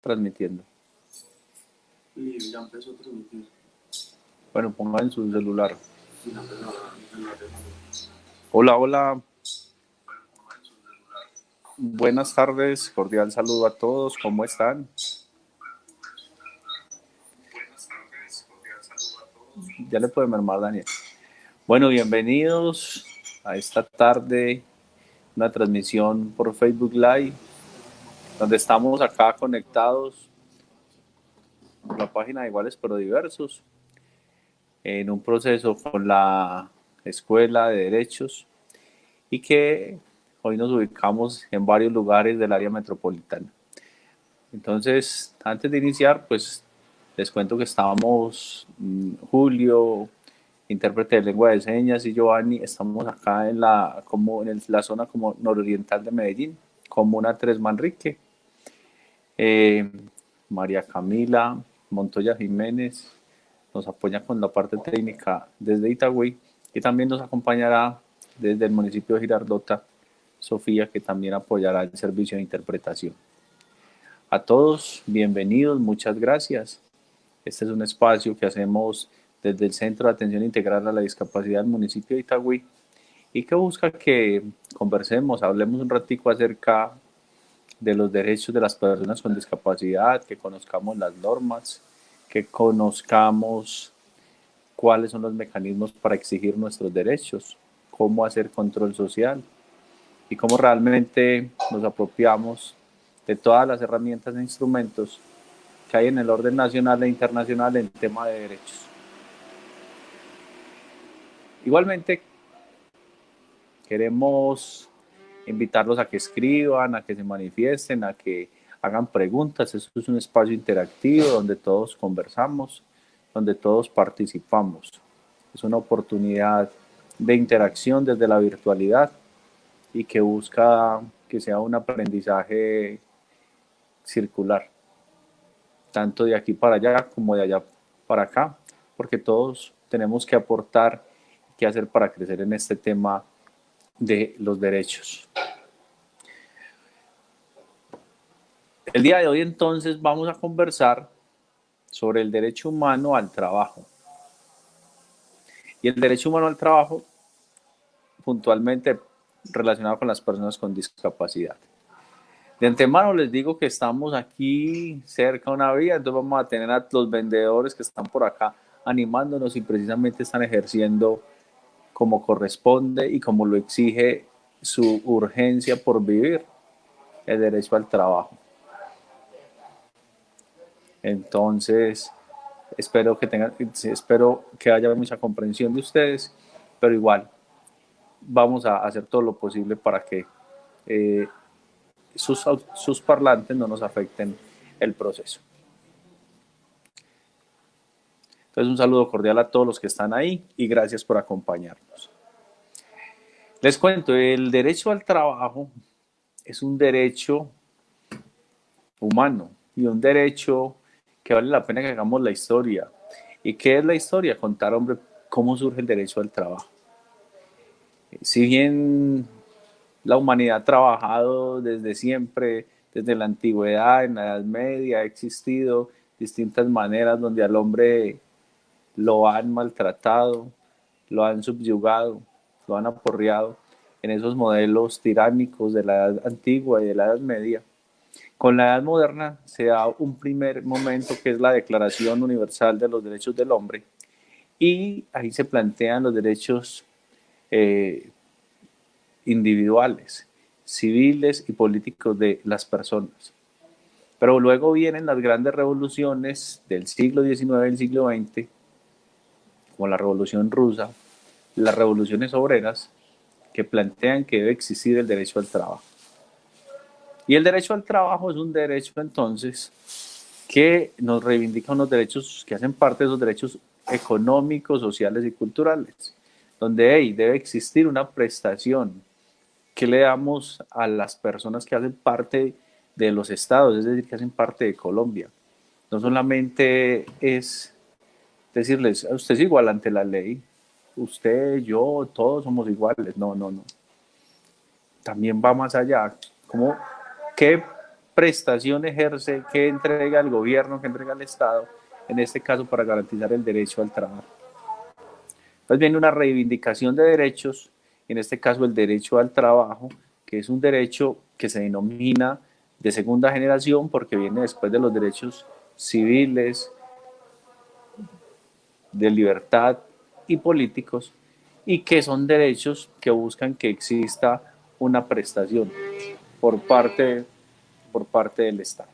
Transmitiendo. Y ya empezó a transmitir. Bueno, ponga en su celular. Hola, hola. Buenas tardes, cordial saludo a todos. ¿Cómo están? Ya le puede mermar, Daniel. Bueno, bienvenidos a esta tarde, una transmisión por Facebook Live, donde estamos acá conectados por la página de Iguales pero Diversos, en un proceso con la Escuela de Derechos y que hoy nos ubicamos en varios lugares del área metropolitana. Entonces, antes de iniciar, pues les cuento que estábamos Julio, intérprete de lengua de señas, y Giovanni, estamos acá en la zona como nororiental de Medellín, comuna Tres Manrique. María Camila Montoya Jiménez nos apoya con la parte técnica desde Itagüí, y también nos acompañará desde el municipio de Girardota Sofía, que también apoyará el servicio de interpretación. A todos, bienvenidos, muchas gracias. Este es un espacio que hacemos desde el Centro de Atención Integral a la Discapacidad del municipio de Itagüí y que busca que conversemos, hablemos un ratico acerca de los derechos de las personas con discapacidad, que conozcamos las normas, que conozcamos cuáles son los mecanismos para exigir nuestros derechos, cómo hacer control social y cómo realmente nos apropiamos de todas las herramientas e instrumentos que hay en el orden nacional e internacional en tema de derechos. Igualmente, queremos invitarlos a que escriban, a que se manifiesten, a que hagan preguntas. Esto es un espacio interactivo donde todos conversamos, donde todos participamos. Es una oportunidad de interacción desde la virtualidad y que busca que sea un aprendizaje circular, tanto de aquí para allá como de allá para acá, porque todos tenemos que aportar y qué hacer para crecer en este tema de los derechos. El día de hoy entonces vamos a conversar sobre el derecho humano al trabajo. Y el derecho humano al trabajo puntualmente relacionado con las personas con discapacidad. De antemano les digo que estamos aquí cerca de una vía, entonces vamos a tener a los vendedores que están por acá animándonos y precisamente están ejerciendo como corresponde y como lo exige su urgencia por vivir, el derecho al trabajo. Entonces, espero que haya mucha comprensión de ustedes, pero igual vamos a hacer todo lo posible para que sus parlantes no nos afecten el proceso. Entonces, un saludo cordial a todos los que están ahí y gracias por acompañarnos. Les cuento, el derecho al trabajo es un derecho humano y un derecho que vale la pena que hagamos la historia. ¿Y qué es la historia? Contar, hombre, cómo surge el derecho al trabajo. Si bien la humanidad ha trabajado desde siempre, desde la antigüedad, en la Edad Media, ha existido distintas maneras donde al hombre lo han maltratado, lo han subyugado, lo han aporreado en esos modelos tiránicos de la Edad Antigua y de la Edad Media. Con la Edad Moderna se da un primer momento que es la Declaración Universal de los Derechos del Hombre, y ahí se plantean los derechos individuales, civiles y políticos de las personas. Pero luego vienen las grandes revoluciones del siglo XIX y del siglo XX, como la Revolución Rusa, las revoluciones obreras, que plantean que debe existir el derecho al trabajo. Y el derecho al trabajo es un derecho entonces que nos reivindica unos derechos que hacen parte de esos derechos económicos, sociales y culturales, donde debe existir una prestación que le damos a las personas que hacen parte de los estados, es decir, que hacen parte de Colombia. No solamente es decirles, usted es igual ante la ley, usted, yo, todos somos iguales. No. También va más allá. ¿Qué prestación ejerce, qué entrega el gobierno, qué entrega el Estado, en este caso para garantizar el derecho al trabajo. Entonces viene una reivindicación de derechos, en este caso el derecho al trabajo, que es un derecho que se denomina de segunda generación porque viene después de los derechos civiles, de libertad y políticos, y que son derechos que buscan que exista una prestación por parte del Estado.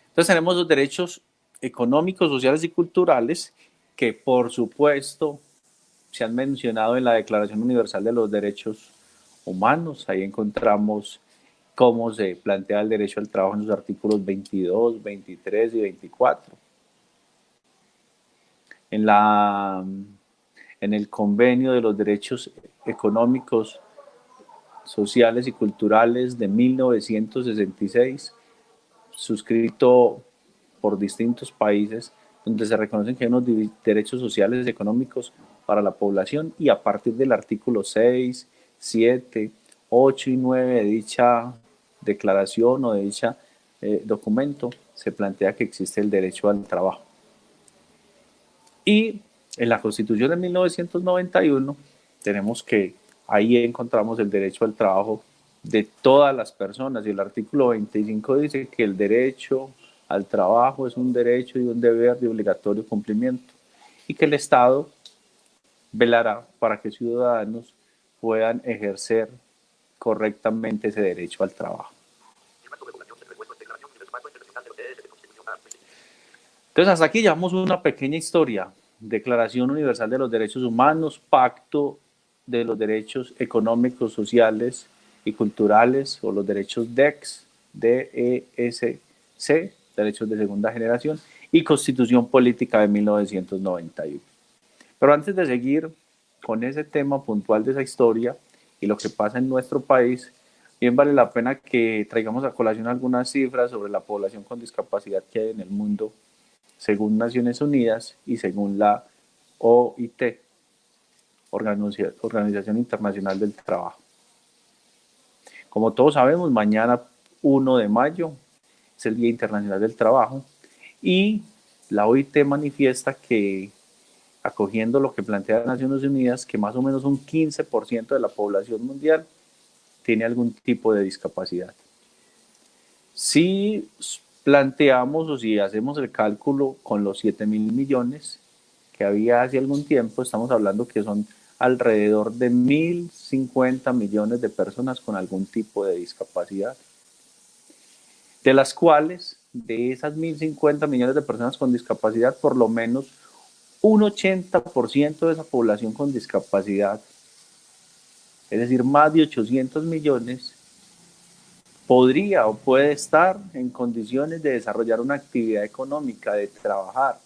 Entonces tenemos los derechos económicos, sociales y culturales que por supuesto se han mencionado en la Declaración Universal de los Derechos Humanos. Ahí encontramos cómo se plantea el derecho al trabajo en sus artículos 22, 23 y 24. En el Convenio de los Derechos Económicos, Sociales y Culturales de 1966, suscrito por distintos países, donde se reconocen que hay unos derechos sociales y económicos para la población, y a partir del artículo 6, 7, 8 y 9 de dicha declaración o de dicha documento, se plantea que existe el derecho al trabajo. Y en la Constitución de 1991 tenemos que ahí encontramos el derecho al trabajo de todas las personas, y el artículo 25 dice que el derecho al trabajo es un derecho y un deber de obligatorio cumplimiento, y que el Estado velará para que ciudadanos puedan ejercer correctamente ese derecho al trabajo. Entonces, hasta aquí llevamos una pequeña historia. Declaración Universal de los Derechos Humanos, Pacto de los Derechos Económicos, Sociales y Culturales, o los derechos DEC, DESC, derechos de segunda generación, y Constitución Política de 1991. Pero antes de seguir con ese tema puntual de esa historia y lo que pasa en nuestro país, bien vale la pena que traigamos a colación algunas cifras sobre la población con discapacidad que hay en el mundo, según Naciones Unidas y según la OIT, Organización Internacional del Trabajo. Como todos sabemos, mañana 1 de mayo es el Día Internacional del Trabajo, y la OIT manifiesta que, acogiendo lo que plantea Naciones Unidas, que más o menos un 15% de la población mundial tiene algún tipo de discapacidad. Si planteamos o si hacemos el cálculo con los 7.000 millones que había hace algún tiempo, estamos hablando que son alrededor de 1.050 millones de personas con algún tipo de discapacidad, de las cuales, de esas 1.050 millones de personas con discapacidad, por lo menos un 80% de esa población con discapacidad, es decir, más de 800 millones, podría o puede estar en condiciones de desarrollar una actividad económica, de trabajar,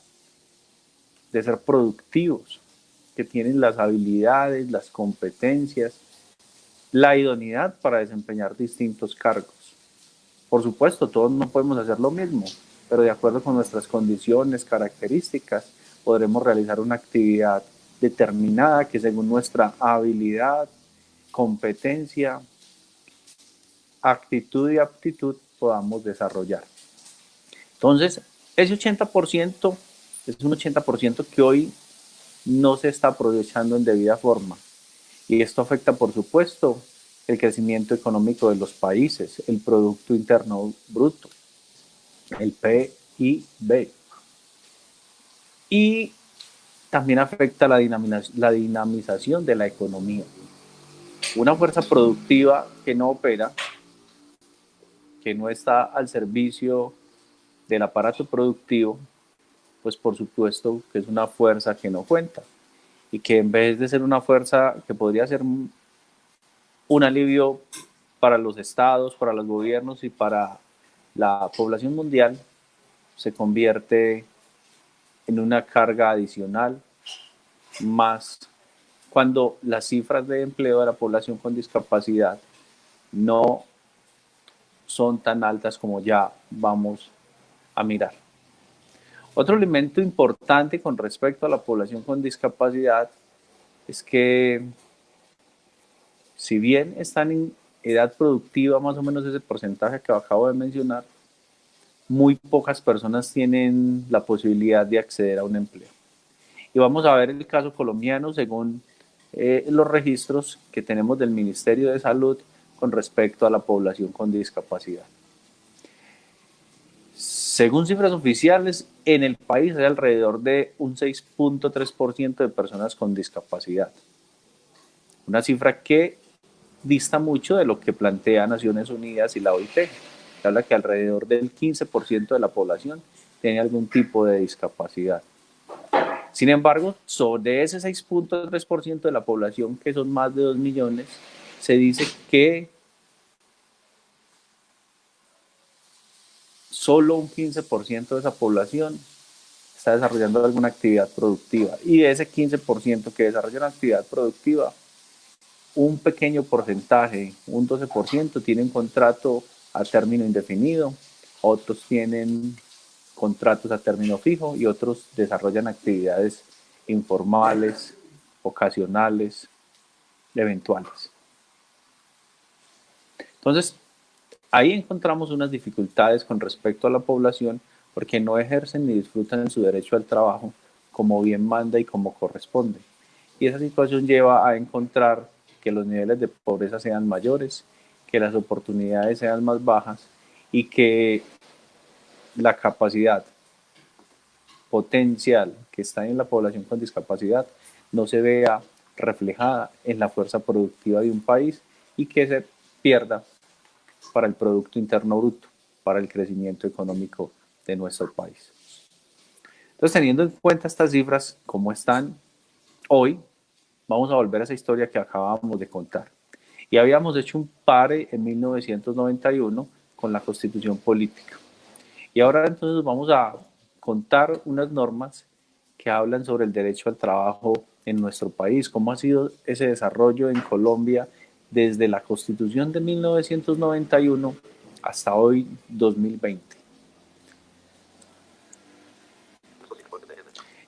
de ser productivos, que tienen las habilidades, las competencias, la idoneidad para desempeñar distintos cargos. Por supuesto, todos no podemos hacer lo mismo, pero de acuerdo con nuestras condiciones, características, podremos realizar una actividad determinada que según nuestra habilidad, competencia, actitud y aptitud podamos desarrollar. Entonces, ese 80% es un 80% que hoy no se está aprovechando en debida forma. Y esto afecta, por supuesto, el crecimiento económico de los países, el Producto Interno Bruto, el PIB. Y también afecta la dinamización de la economía. Una fuerza productiva que no opera, que no está al servicio del aparato productivo, pues por supuesto que es una fuerza que no cuenta, y que en vez de ser una fuerza que podría ser un alivio para los estados, para los gobiernos y para la población mundial, se convierte en una carga adicional, más cuando las cifras de empleo de la población con discapacidad no son tan altas como ya vamos a mirar. Otro elemento importante con respecto a la población con discapacidad es que, si bien están edad productiva, más o menos ese porcentaje que acabo de mencionar, muy pocas personas tienen la posibilidad de acceder a un empleo. Y vamos a ver el caso colombiano según los registros que tenemos del Ministerio de Salud con respecto a la población con discapacidad. Según cifras oficiales, en el país hay alrededor de un 6.3% de personas con discapacidad. Una cifra que dista mucho de lo que plantea Naciones Unidas y la OIT, que habla que alrededor del 15% de la población tiene algún tipo de discapacidad. Sin embargo, sobre ese 6.3% de la población, que son más de 2 millones, se dice que solo un 15% de esa población está desarrollando alguna actividad productiva. Y de ese 15% que desarrolla una actividad productiva, un pequeño porcentaje, un 12%, tienen contrato a término indefinido, otros tienen contratos a término fijo y otros desarrollan actividades informales, ocasionales, eventuales. Entonces, ahí encontramos unas dificultades con respecto a la población porque no ejercen ni disfrutan su derecho al trabajo como bien manda y como corresponde. Y esa situación lleva a encontrar que los niveles de pobreza sean mayores, que las oportunidades sean más bajas y que la capacidad potencial que está en la población con discapacidad no se vea reflejada en la fuerza productiva de un país y que se pierda para el Producto Interno Bruto, para el crecimiento económico de nuestro país. Entonces, teniendo en cuenta estas cifras, como están hoy, vamos a volver a esa historia que acabábamos de contar. Y habíamos hecho un pare en 1991 con la Constitución Política. Y ahora entonces vamos a contar unas normas que hablan sobre el derecho al trabajo en nuestro país, cómo ha sido ese desarrollo en Colombia desde la Constitución de 1991 hasta hoy 2020.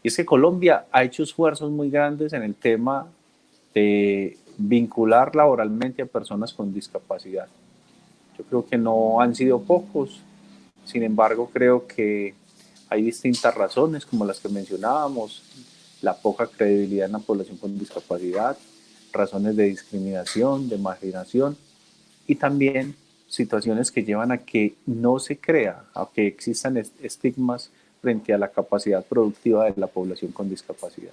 Y es que Colombia ha hecho esfuerzos muy grandes en el tema de vincular laboralmente a personas con discapacidad. Yo creo que no han sido pocos, sin embargo creo que hay distintas razones como las que mencionábamos, la poca credibilidad en la población con discapacidad, razones de discriminación, de marginación y también situaciones que llevan a que no se crea, a que existan estigmas frente a la capacidad productiva de la población con discapacidad.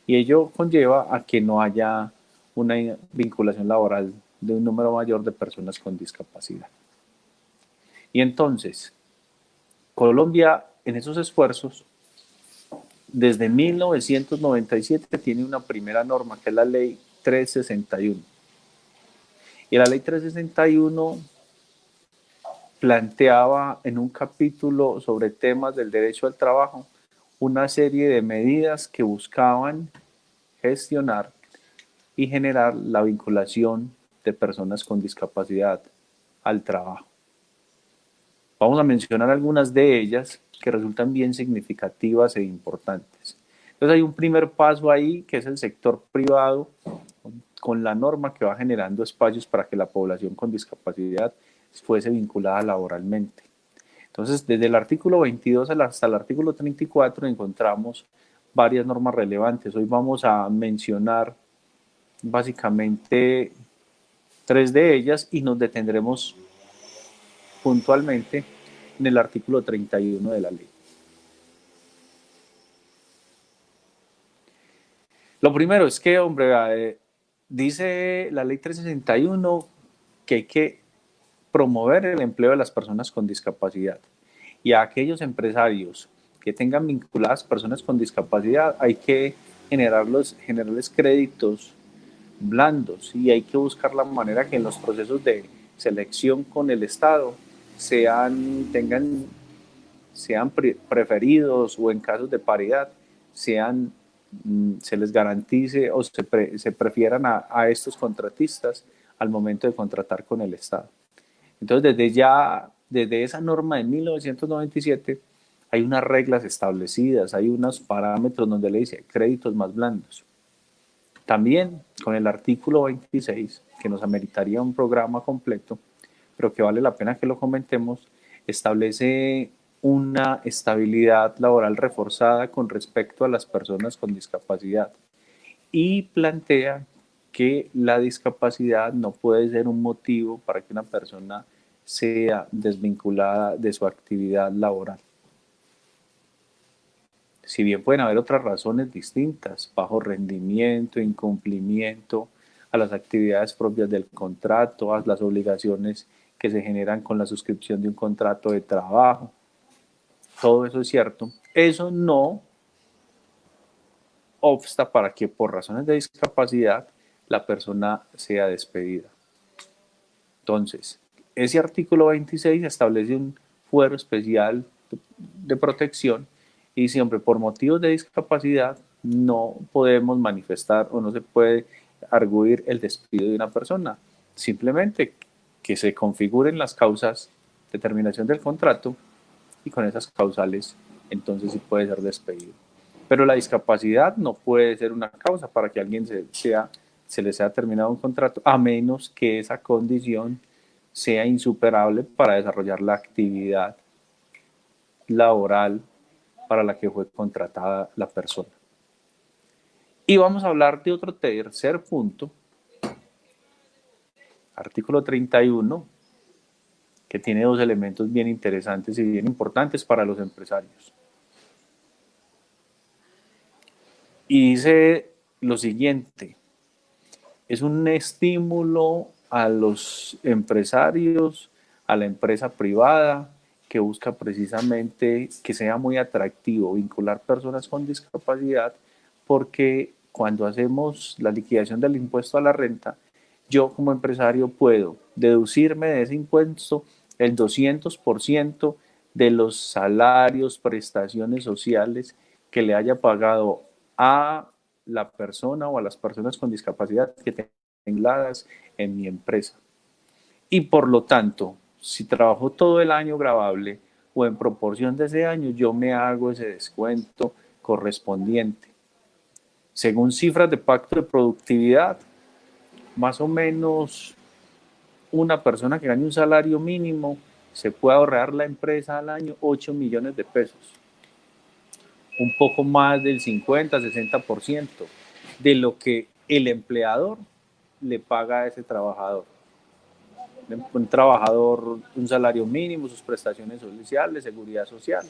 Y ello conlleva a que no haya una vinculación laboral de un número mayor de personas con discapacidad. Y entonces, Colombia en esos esfuerzos, desde 1997 tiene una primera norma que es la Ley 361. Y la Ley 361 planteaba en un capítulo sobre temas del derecho al trabajo una serie de medidas que buscaban gestionar y generar la vinculación de personas con discapacidad al trabajo. Vamos a mencionar algunas de ellas que resultan bien significativas e importantes. Entonces hay un primer paso ahí que es el sector privado con la norma que va generando espacios para que la población con discapacidad fuese vinculada laboralmente. Entonces, desde el artículo 22 hasta el artículo 34 encontramos varias normas relevantes. Hoy vamos a mencionar básicamente 3 de ellas y nos detendremos puntualmente en el artículo 31 de la ley. Lo primero es que, hombre, dice la ley 361 que hay que promover el empleo de las personas con discapacidad y a aquellos empresarios que tengan vinculadas personas con discapacidad hay que generarles créditos blandos y hay que buscar la manera que en los procesos de selección con el Estado sean preferidos o en casos de paridad se les garantice o se prefieran a estos contratistas al momento de contratar con el Estado. Entonces, desde esa norma de 1997, hay unas reglas establecidas, hay unos parámetros donde le dice créditos más blandos. También con el artículo 26, que nos ameritaría un programa completo, pero que vale la pena que lo comentemos, establece una estabilidad laboral reforzada con respecto a las personas con discapacidad y plantea que la discapacidad no puede ser un motivo para que una persona sea desvinculada de su actividad laboral. Si bien pueden haber otras razones distintas, bajo rendimiento, incumplimiento a las actividades propias del contrato, a las obligaciones que se generan con la suscripción de un contrato de trabajo, todo eso es cierto. Eso no obsta para que por razones de discapacidad la persona sea despedida. Entonces, ese artículo 26 establece un fuero especial de protección y siempre por motivos de discapacidad no podemos manifestar o no se puede arguir el despido de una persona. Simplemente que se configuren las causas de terminación del contrato y con esas causales entonces sí puede ser despedido. Pero la discapacidad no puede ser una causa para que a alguien se le sea terminado un contrato, a menos que esa condición sea insuperable para desarrollar la actividad laboral para la que fue contratada la persona. Y vamos a hablar de otro tercer punto, artículo 31, que tiene dos elementos bien interesantes y bien importantes para los empresarios. Y dice lo siguiente: es un estímulo a los empresarios, a la empresa privada, que busca precisamente que sea muy atractivo vincular personas con discapacidad, porque cuando hacemos la liquidación del impuesto a la renta, yo como empresario puedo deducirme de ese impuesto el 200% de los salarios, prestaciones sociales que le haya pagado a la persona o a las personas con discapacidad que tengan en mi empresa. Y por lo tanto, si trabajo todo el año gravable o en proporción de ese año, yo me hago ese descuento correspondiente. Según cifras de pacto de productividad, más o menos una persona que gane un salario mínimo se puede ahorrar la empresa al año 8 millones de pesos. Un poco más del 50-60% de lo que el empleador le paga a ese trabajador. Un trabajador, un salario mínimo, sus prestaciones sociales, seguridad social,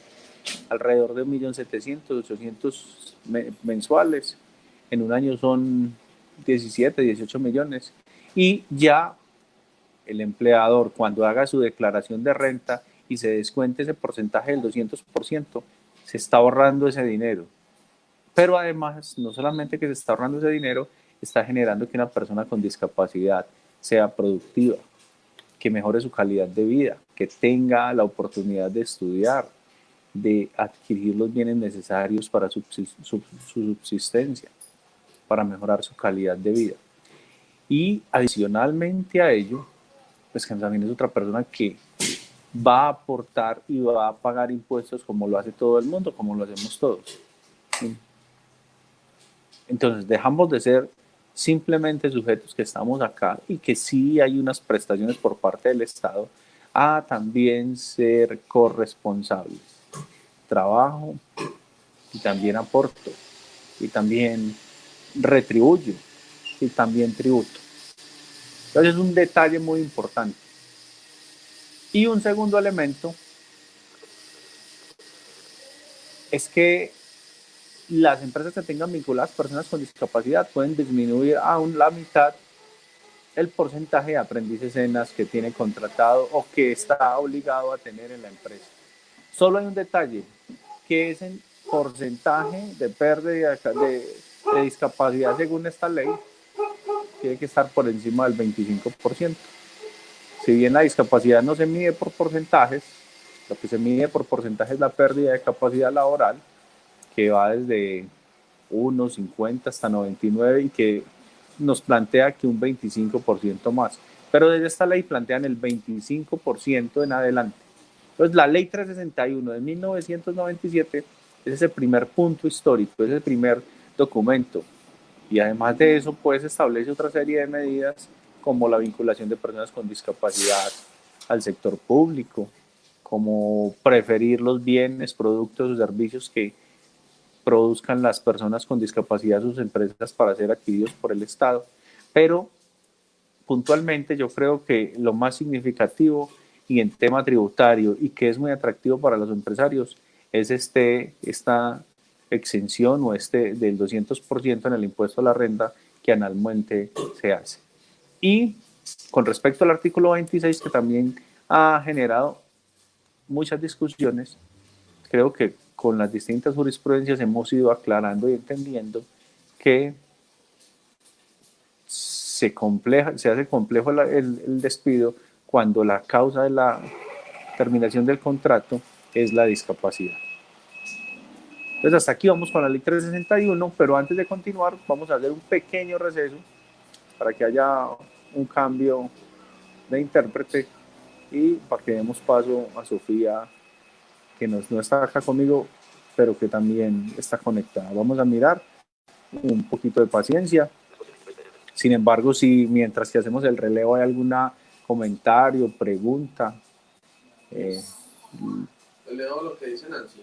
alrededor de 1.700.000, 800.000 mensuales. En un año son 17, 18 millones. Y ya el empleador, cuando haga su declaración de renta y se descuente ese porcentaje del 200%, se está ahorrando ese dinero. Pero además, no solamente que se está ahorrando ese dinero, está generando que una persona con discapacidad sea productiva, que mejore su calidad de vida, que tenga la oportunidad de estudiar, de adquirir los bienes necesarios para su subsistencia, para mejorar su calidad de vida. Y adicionalmente a ello, pues que también es otra persona que va a aportar y va a pagar impuestos como lo hace todo el mundo, como lo hacemos todos. Entonces dejamos de ser simplemente sujetos que estamos acá y que sí hay unas prestaciones por parte del Estado, a también ser corresponsables. Trabajo y también aporto y también retribuyo y también tributo. Entonces es un detalle muy importante. Y un segundo elemento es que las empresas que tengan vinculadas personas con discapacidad pueden disminuir aún la mitad el porcentaje de aprendices ENAS que tiene contratado o que está obligado a tener en la empresa. Solo hay un detalle, que es el porcentaje de pérdida de discapacidad según esta ley, tiene que estar por encima del 25%. Si bien la discapacidad no se mide por porcentajes, lo que se mide por porcentaje es la pérdida de capacidad laboral, que va desde 1, 50 hasta 99 y que nos plantea que un 25% más. Pero desde esta ley plantean el 25% en adelante. Entonces la ley 361 de 1997 es ese primer punto histórico, es el primer documento Y además de eso, pues establece otra serie de medidas como la vinculación de personas con discapacidad al sector público, como preferir los bienes, productos o servicios que produzcan las personas con discapacidad sus empresas para ser adquiridos por el Estado. Pero puntualmente yo creo que lo más significativo y en tema tributario y que es muy atractivo para los empresarios es esta exención o del 200% en el impuesto a la renta que anualmente se hace. Y con respecto al artículo 26, que también ha generado muchas discusiones, creo que con las distintas jurisprudencias hemos ido aclarando y entendiendo que se hace complejo el despido cuando la causa de la terminación del contrato es la discapacidad. Entonces hasta aquí vamos con la ley 361, pero antes de continuar vamos a hacer un pequeño receso para que haya un cambio de intérprete y para que demos paso a Sofía, que no está acá conmigo, pero que también está conectada. Vamos a mirar un poquito de paciencia. Sin embargo, si mientras que hacemos el relevo hay algún comentario, pregunta. Leo lo que dice Nancy.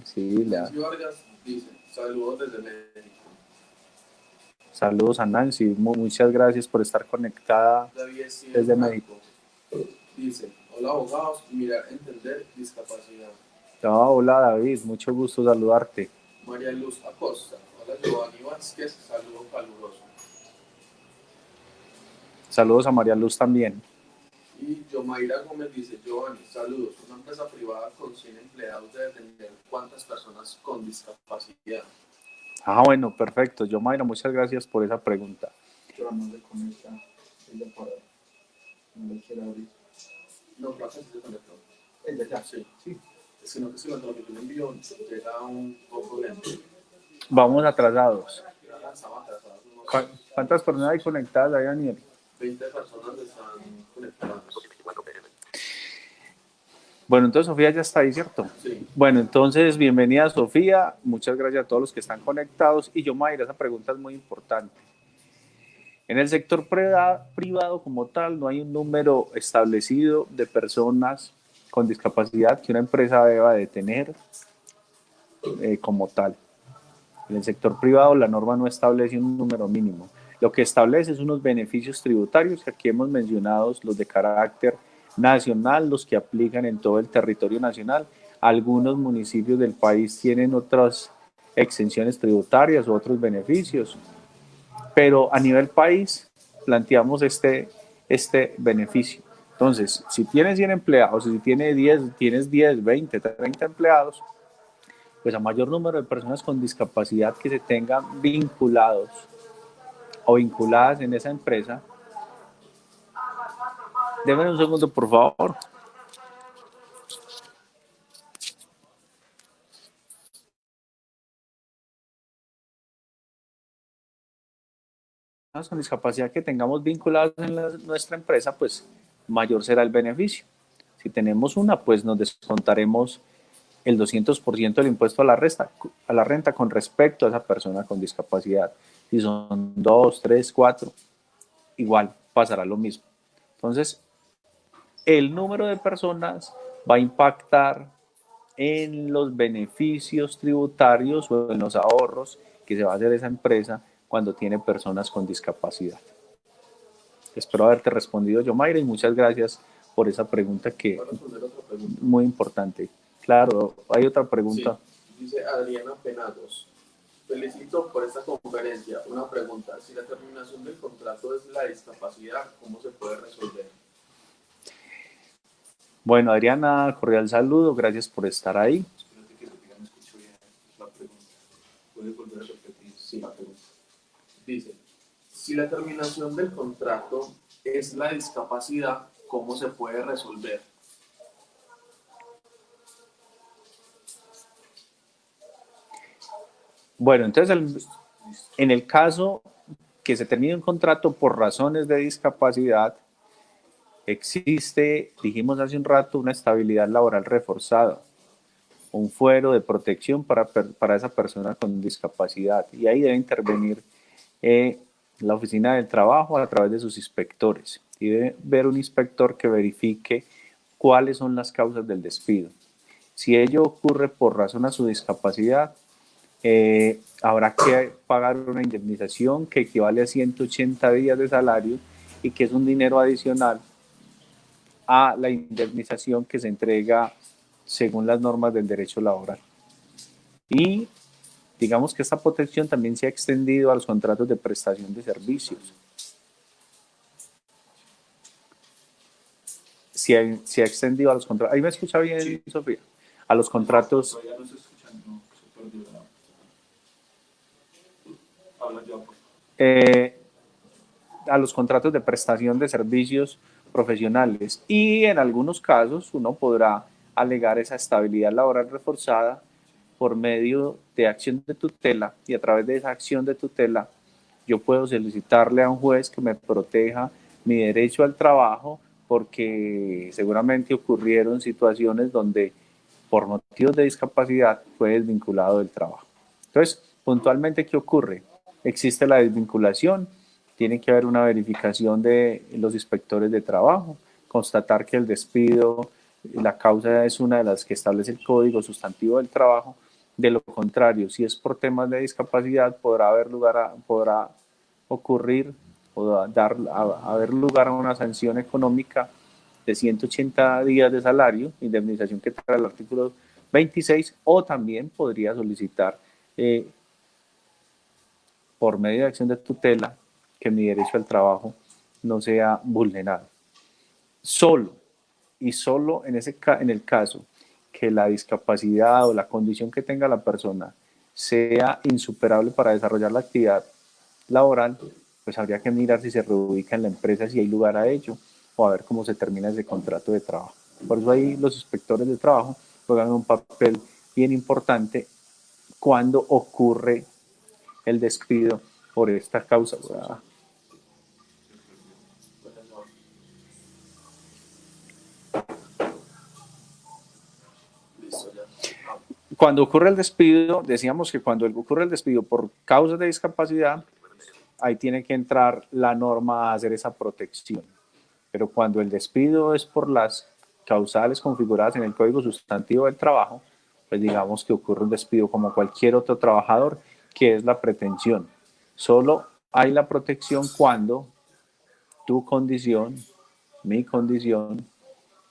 Sí, Nancy Vargas dice, saludos desde México. Saludos a Nancy, muchas gracias por estar conectada desde México. Dice, hola abogados, mirar, entender, discapacidad. Hola David, mucho gusto saludarte. María Luz Acosta, hola Giovanni Vázquez, saludo caluroso. Saludos a María Luz también. Y Yomaira Gómez dice, Giovanni, saludos, una empresa privada con 100 empleados debe tener ¿cuántas personas con discapacidad? Bueno, perfecto. Yomaira, muchas gracias por esa pregunta. Pero no se conecta, ella para, no le quiere abrir. No, pero acá sí se conectó. Ella ya, sí. Sino que si lo que tú le envío llega un poco lento. Vamos atrasados. Estamos atrasados. ¿Cuántas personas hay conectadas ahí, Daniel? 20 personas están conectadas. Bueno, entonces Sofía ya está ahí, ¿cierto? Sí. Bueno, entonces bienvenida Sofía, muchas gracias a todos los que están conectados. Y Yomaira, esa pregunta es muy importante. En el sector privado como tal no hay un número establecido de personas con discapacidad que una empresa deba de tener como tal. En el sector privado la norma no establece un número mínimo. Lo que establece es unos beneficios tributarios que aquí hemos mencionado, los de carácter nacional, los que aplican en todo el territorio nacional. Algunos municipios del país tienen otras exenciones tributarias o otros beneficios, pero a nivel país planteamos este beneficio. Entonces, si tienes 100 empleados, si tienes 10, 20, 30 empleados, pues a mayor número de personas con discapacidad que se tengan vinculados o vinculadas en esa empresa. Denme un segundo, por favor. Con discapacidad que tengamos vinculadas en nuestra empresa, pues mayor será el beneficio. Si tenemos una, pues nos descontaremos el 200% del impuesto a la renta con respecto a esa persona con discapacidad. Si son 2, 3, 4, igual pasará lo mismo. Entonces, el número de personas va a impactar en los beneficios tributarios o en los ahorros que se va a hacer esa empresa cuando tiene personas con discapacidad. Espero haberte respondido, Yomaira, y muchas gracias por esa pregunta que es muy importante. Claro, hay otra pregunta. Sí. Dice Adriana Penagos. Felicito por esta conferencia. Una pregunta. Si la terminación del contrato es la discapacidad, ¿cómo se puede resolver? Bueno, Adriana, cordial saludo. Gracias por estar ahí. Espérate que Sofía no escuchó bien la pregunta. ¿Puedes volver a repetir? Sí, la pregunta. Dice, si la terminación del contrato es la discapacidad, ¿cómo se puede resolver? Bueno, entonces en el caso que se termine un contrato por razones de discapacidad, existe, dijimos hace un rato, una estabilidad laboral reforzada un fuero de protección para esa persona con discapacidad. Y ahí debe intervenir la oficina del trabajo a través de sus inspectores. Y debe ver un inspector que verifique cuáles son las causas del despido. Si ello ocurre por razón a su discapacidad, habrá que pagar una indemnización que equivale a 180 días de salario y que es un dinero adicional a la indemnización que se entrega según las normas del derecho laboral. Y digamos que esta protección también se ha extendido a los contratos de prestación de servicios. Se ha extendido a los contratos. ¿Ahí me escucha bien, sí, Sofía? A los contratos. No, no estoy escuchando, se perdió habla yo, por favor. A los contratos de prestación de servicios profesionales, y en algunos casos uno podrá alegar esa estabilidad laboral reforzada por medio de acción de tutela, y a través de esa acción de tutela yo puedo solicitarle a un juez que me proteja mi derecho al trabajo, porque seguramente ocurrieron situaciones donde por motivos de discapacidad fue desvinculado del trabajo. Entonces, puntualmente, ¿qué ocurre? Existe la desvinculación, tiene que haber una verificación de los inspectores de trabajo, constatar que el despido, la causa es una de las que establece el Código Sustantivo del Trabajo. De lo contrario, si es por temas de discapacidad, podrá haber lugar a una sanción económica de 180 días de salario, indemnización que trae el artículo 26, o también podría solicitar por medio de acción de tutela que mi derecho al trabajo no sea vulnerado. Solo y solo en el caso que la discapacidad o la condición que tenga la persona sea insuperable para desarrollar la actividad laboral, pues habría que mirar si se reubica en la empresa, si hay lugar a ello, o a ver cómo se termina ese contrato de trabajo. Por eso ahí los inspectores de trabajo juegan un papel bien importante cuando ocurre el despido por esta causa. Cuando ocurre el despido, decíamos que cuando ocurre el despido por causas de discapacidad, ahí tiene que entrar la norma a hacer esa protección. Pero cuando el despido es por las causales configuradas en el Código Sustantivo del Trabajo, pues digamos que ocurre un despido como cualquier otro trabajador, que es la pretensión. Solo hay la protección cuando tu condición, mi condición,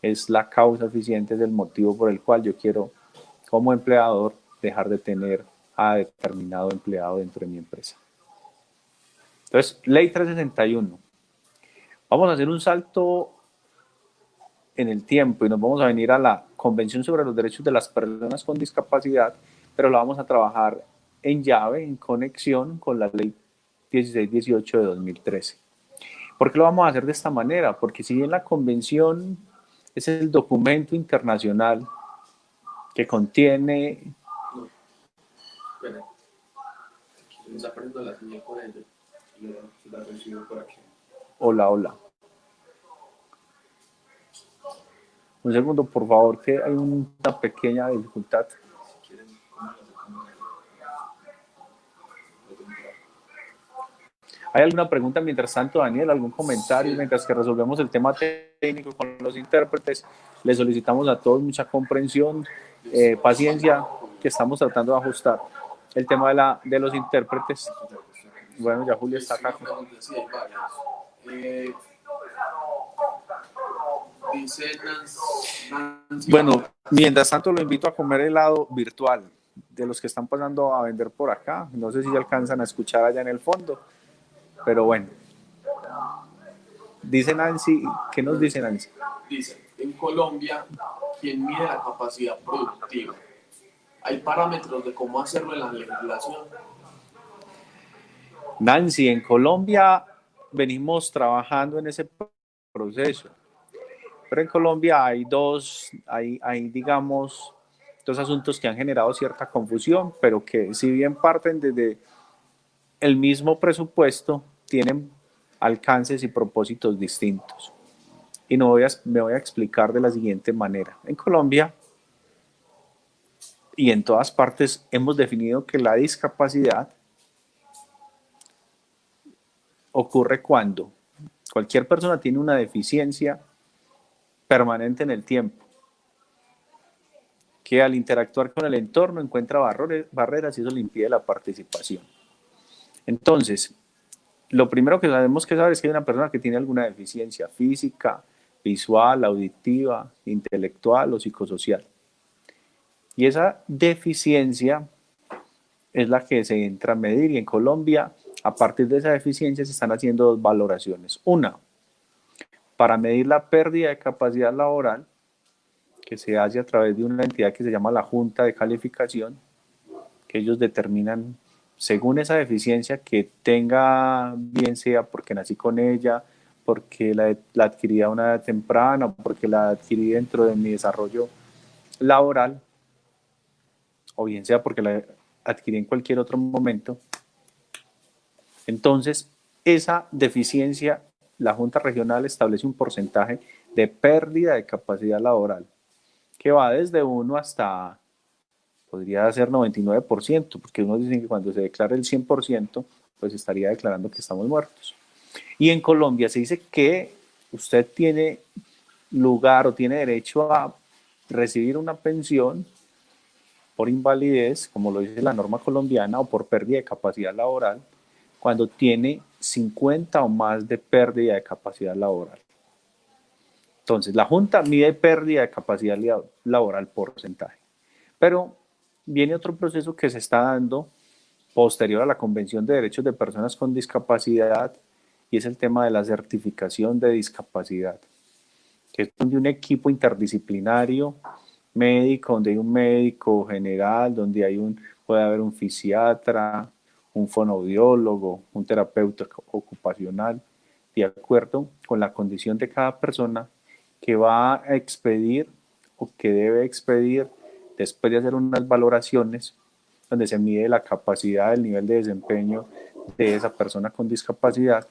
es la causa eficiente, es el motivo por el cual yo quiero, como empleador, dejar de tener a determinado empleado dentro de mi empresa. Entonces, Ley 361. Vamos a hacer un salto en el tiempo y nos vamos a venir a la Convención sobre los Derechos de las Personas con Discapacidad, pero la vamos a trabajar en llave, en conexión con la Ley 1618 de 2013. ¿Por qué lo vamos a hacer de esta manera? Porque si bien la Convención es el documento internacional que contiene... No, espera. Me está perdiendo la señal con ella. Y la recibo por aquí. Hola, hola. Un segundo, por favor, que hay una pequeña dificultad. Si quieren, ¿cómo la sacamos? ¿Hay alguna pregunta mientras tanto, Daniel? ¿Algún comentario? Sí. Mientras que resolvemos el tema técnico con los intérpretes, les solicitamos a todos mucha comprensión, paciencia, que estamos tratando de ajustar el tema de los intérpretes. Bueno, ya Julia está acá. Sí, hay varias. Dice Nancy. Bueno, mientras tanto lo invito a comer helado virtual de los que están pasando a vender por acá. No sé si alcanzan a escuchar allá en el fondo, pero bueno. Dice Nancy, ¿qué nos dice Nancy? Dice, en Colombia, ¿quién mide la capacidad productiva? ¿Hay parámetros de cómo hacerlo en la legislación? Nancy, en Colombia venimos trabajando en ese proceso, pero en Colombia hay digamos, dos asuntos que han generado cierta confusión, pero que si bien parten desde el mismo presupuesto, tienen alcances y propósitos distintos. Y me voy a explicar de la siguiente manera. En Colombia y en todas partes hemos definido que la discapacidad ocurre cuando cualquier persona tiene una deficiencia permanente en el tiempo, que al interactuar con el entorno encuentra barreras y eso le impide la participación. Entonces, lo primero que tenemos que saber es que hay una persona que tiene alguna deficiencia física, visual, auditiva, intelectual o psicosocial. Y esa deficiencia es la que se entra a medir, y en Colombia, a partir de esa deficiencia, se están haciendo dos valoraciones. Una, para medir la pérdida de capacidad laboral, que se hace a través de una entidad que se llama la Junta de Calificación, que ellos determinan según esa deficiencia que tenga, bien sea porque nací con ella, porque la adquirí a una edad temprana, porque la adquirí dentro de mi desarrollo laboral, o bien sea porque la adquirí en cualquier otro momento. Entonces, esa deficiencia, la Junta Regional establece un porcentaje de pérdida de capacidad laboral que va desde 1 hasta, podría ser 99%, porque unos dicen que cuando se declara el 100%, pues estaría declarando que estamos muertos. Y en Colombia se dice que usted tiene lugar o tiene derecho a recibir una pensión por invalidez, como lo dice la norma colombiana, o por pérdida de capacidad laboral, cuando tiene 50 o más de pérdida de capacidad laboral. Entonces, la Junta mide pérdida de capacidad laboral por porcentaje. Pero viene otro proceso que se está dando posterior a la Convención de Derechos de Personas con Discapacidad, y es el tema de la certificación de discapacidad, que es donde un equipo interdisciplinario médico, donde hay un médico general, donde puede haber un fisiatra, un fonoaudiólogo, un terapeuta ocupacional, de acuerdo con la condición de cada persona, que va a expedir o que debe expedir después de hacer unas valoraciones donde se mide la capacidad, el nivel de desempeño de esa persona con discapacidad,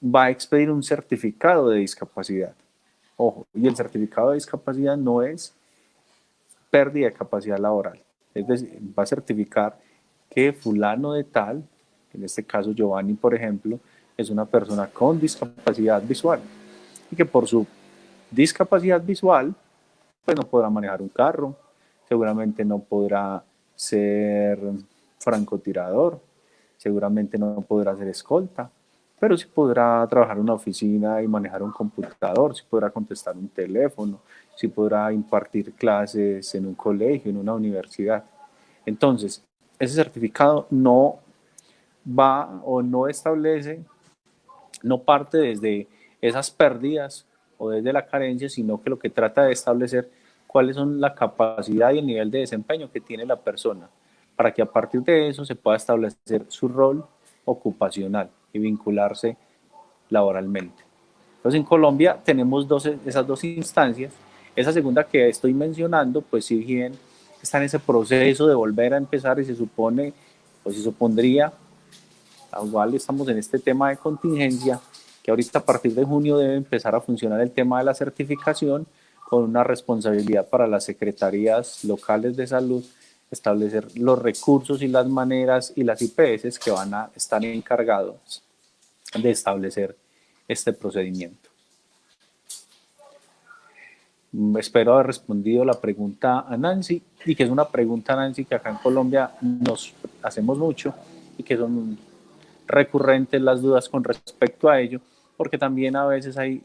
va a expedir un certificado de discapacidad. Ojo, y el certificado de discapacidad no es pérdida de capacidad laboral. Es decir, va a certificar que fulano de tal, en este caso Giovanni, por ejemplo, es una persona con discapacidad visual y que por su discapacidad visual, pues no podrá manejar un carro, seguramente no podrá ser francotirador, seguramente no podrá ser escolta, pero sí podrá trabajar en una oficina y manejar un computador, sí podrá contestar un teléfono, sí podrá impartir clases en un colegio, en una universidad. Entonces, ese certificado no va o no establece, no parte desde esas pérdidas o desde la carencia, sino que lo que trata de establecer cuáles son la capacidad y el nivel de desempeño que tiene la persona, para que a partir de eso se pueda establecer su rol ocupacional y vincularse laboralmente. Entonces en Colombia tenemos esas dos instancias. Esa segunda que estoy mencionando, pues si bien está en ese proceso de volver a empezar y se supone, pues se supondría, igual estamos en este tema de contingencia, que ahorita a partir de junio debe empezar a funcionar el tema de la certificación, con una responsabilidad para las secretarías locales de salud, establecer los recursos y las maneras y las IPS que van a estar encargados de establecer este procedimiento. Espero haber respondido la pregunta a Nancy, y que es una pregunta, Nancy, que acá en Colombia nos hacemos mucho y que son recurrentes las dudas con respecto a ello, porque también a veces hay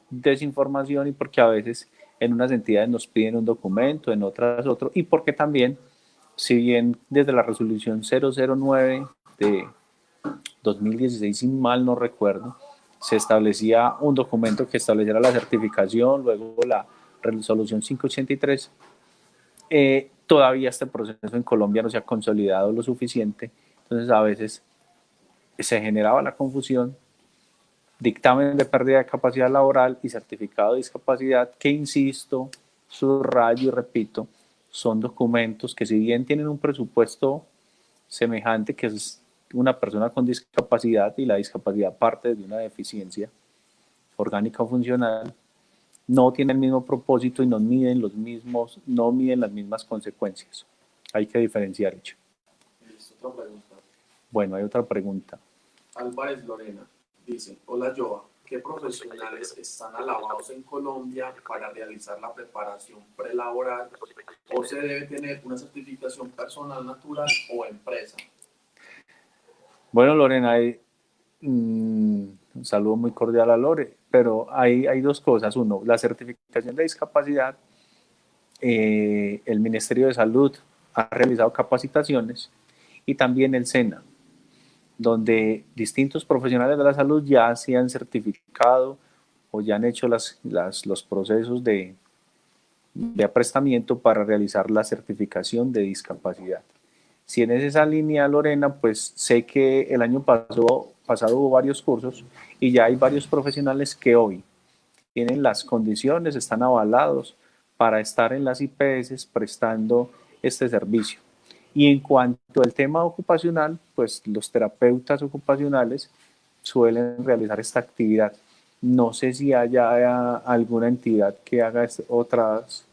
desinformación y porque a veces en unas entidades nos piden un documento, en otras otro, y porque también, si bien desde la resolución 009 de 2016, si mal no recuerdo, se establecía un documento que estableciera la certificación, luego la resolución 583, todavía este proceso en Colombia no se ha consolidado lo suficiente, entonces a veces se generaba la confusión, dictamen de pérdida de capacidad laboral y certificado de discapacidad, que insisto, subrayo y repito, son documentos que si bien tienen un presupuesto semejante, que es una persona con discapacidad, y la discapacidad parte de una deficiencia orgánica o funcional, no tiene el mismo propósito y no miden las mismas consecuencias. Hay que diferenciar ello. Otra pregunta. Bueno, hay otra pregunta. Álvarez Lorena dice, hola Joa, ¿qué profesionales están alabados en Colombia para realizar la preparación prelaboral o se debe tener una certificación personal natural o empresa? Bueno, Lorena, un saludo muy cordial a Lore, pero hay dos cosas. Uno, la certificación de discapacidad. El Ministerio de Salud ha realizado capacitaciones y también el SENA, donde distintos profesionales de la salud ya se han certificado o ya han hecho los procesos de aprestamiento para realizar la certificación de discapacidad. Si en esa línea, Lorena, pues sé que el año pasado hubo varios cursos y ya hay varios profesionales que hoy tienen las condiciones, están avalados para estar en las IPS prestando este servicio. Y en cuanto al tema ocupacional, pues los terapeutas ocupacionales suelen realizar esta actividad. No sé si haya alguna entidad que haga otras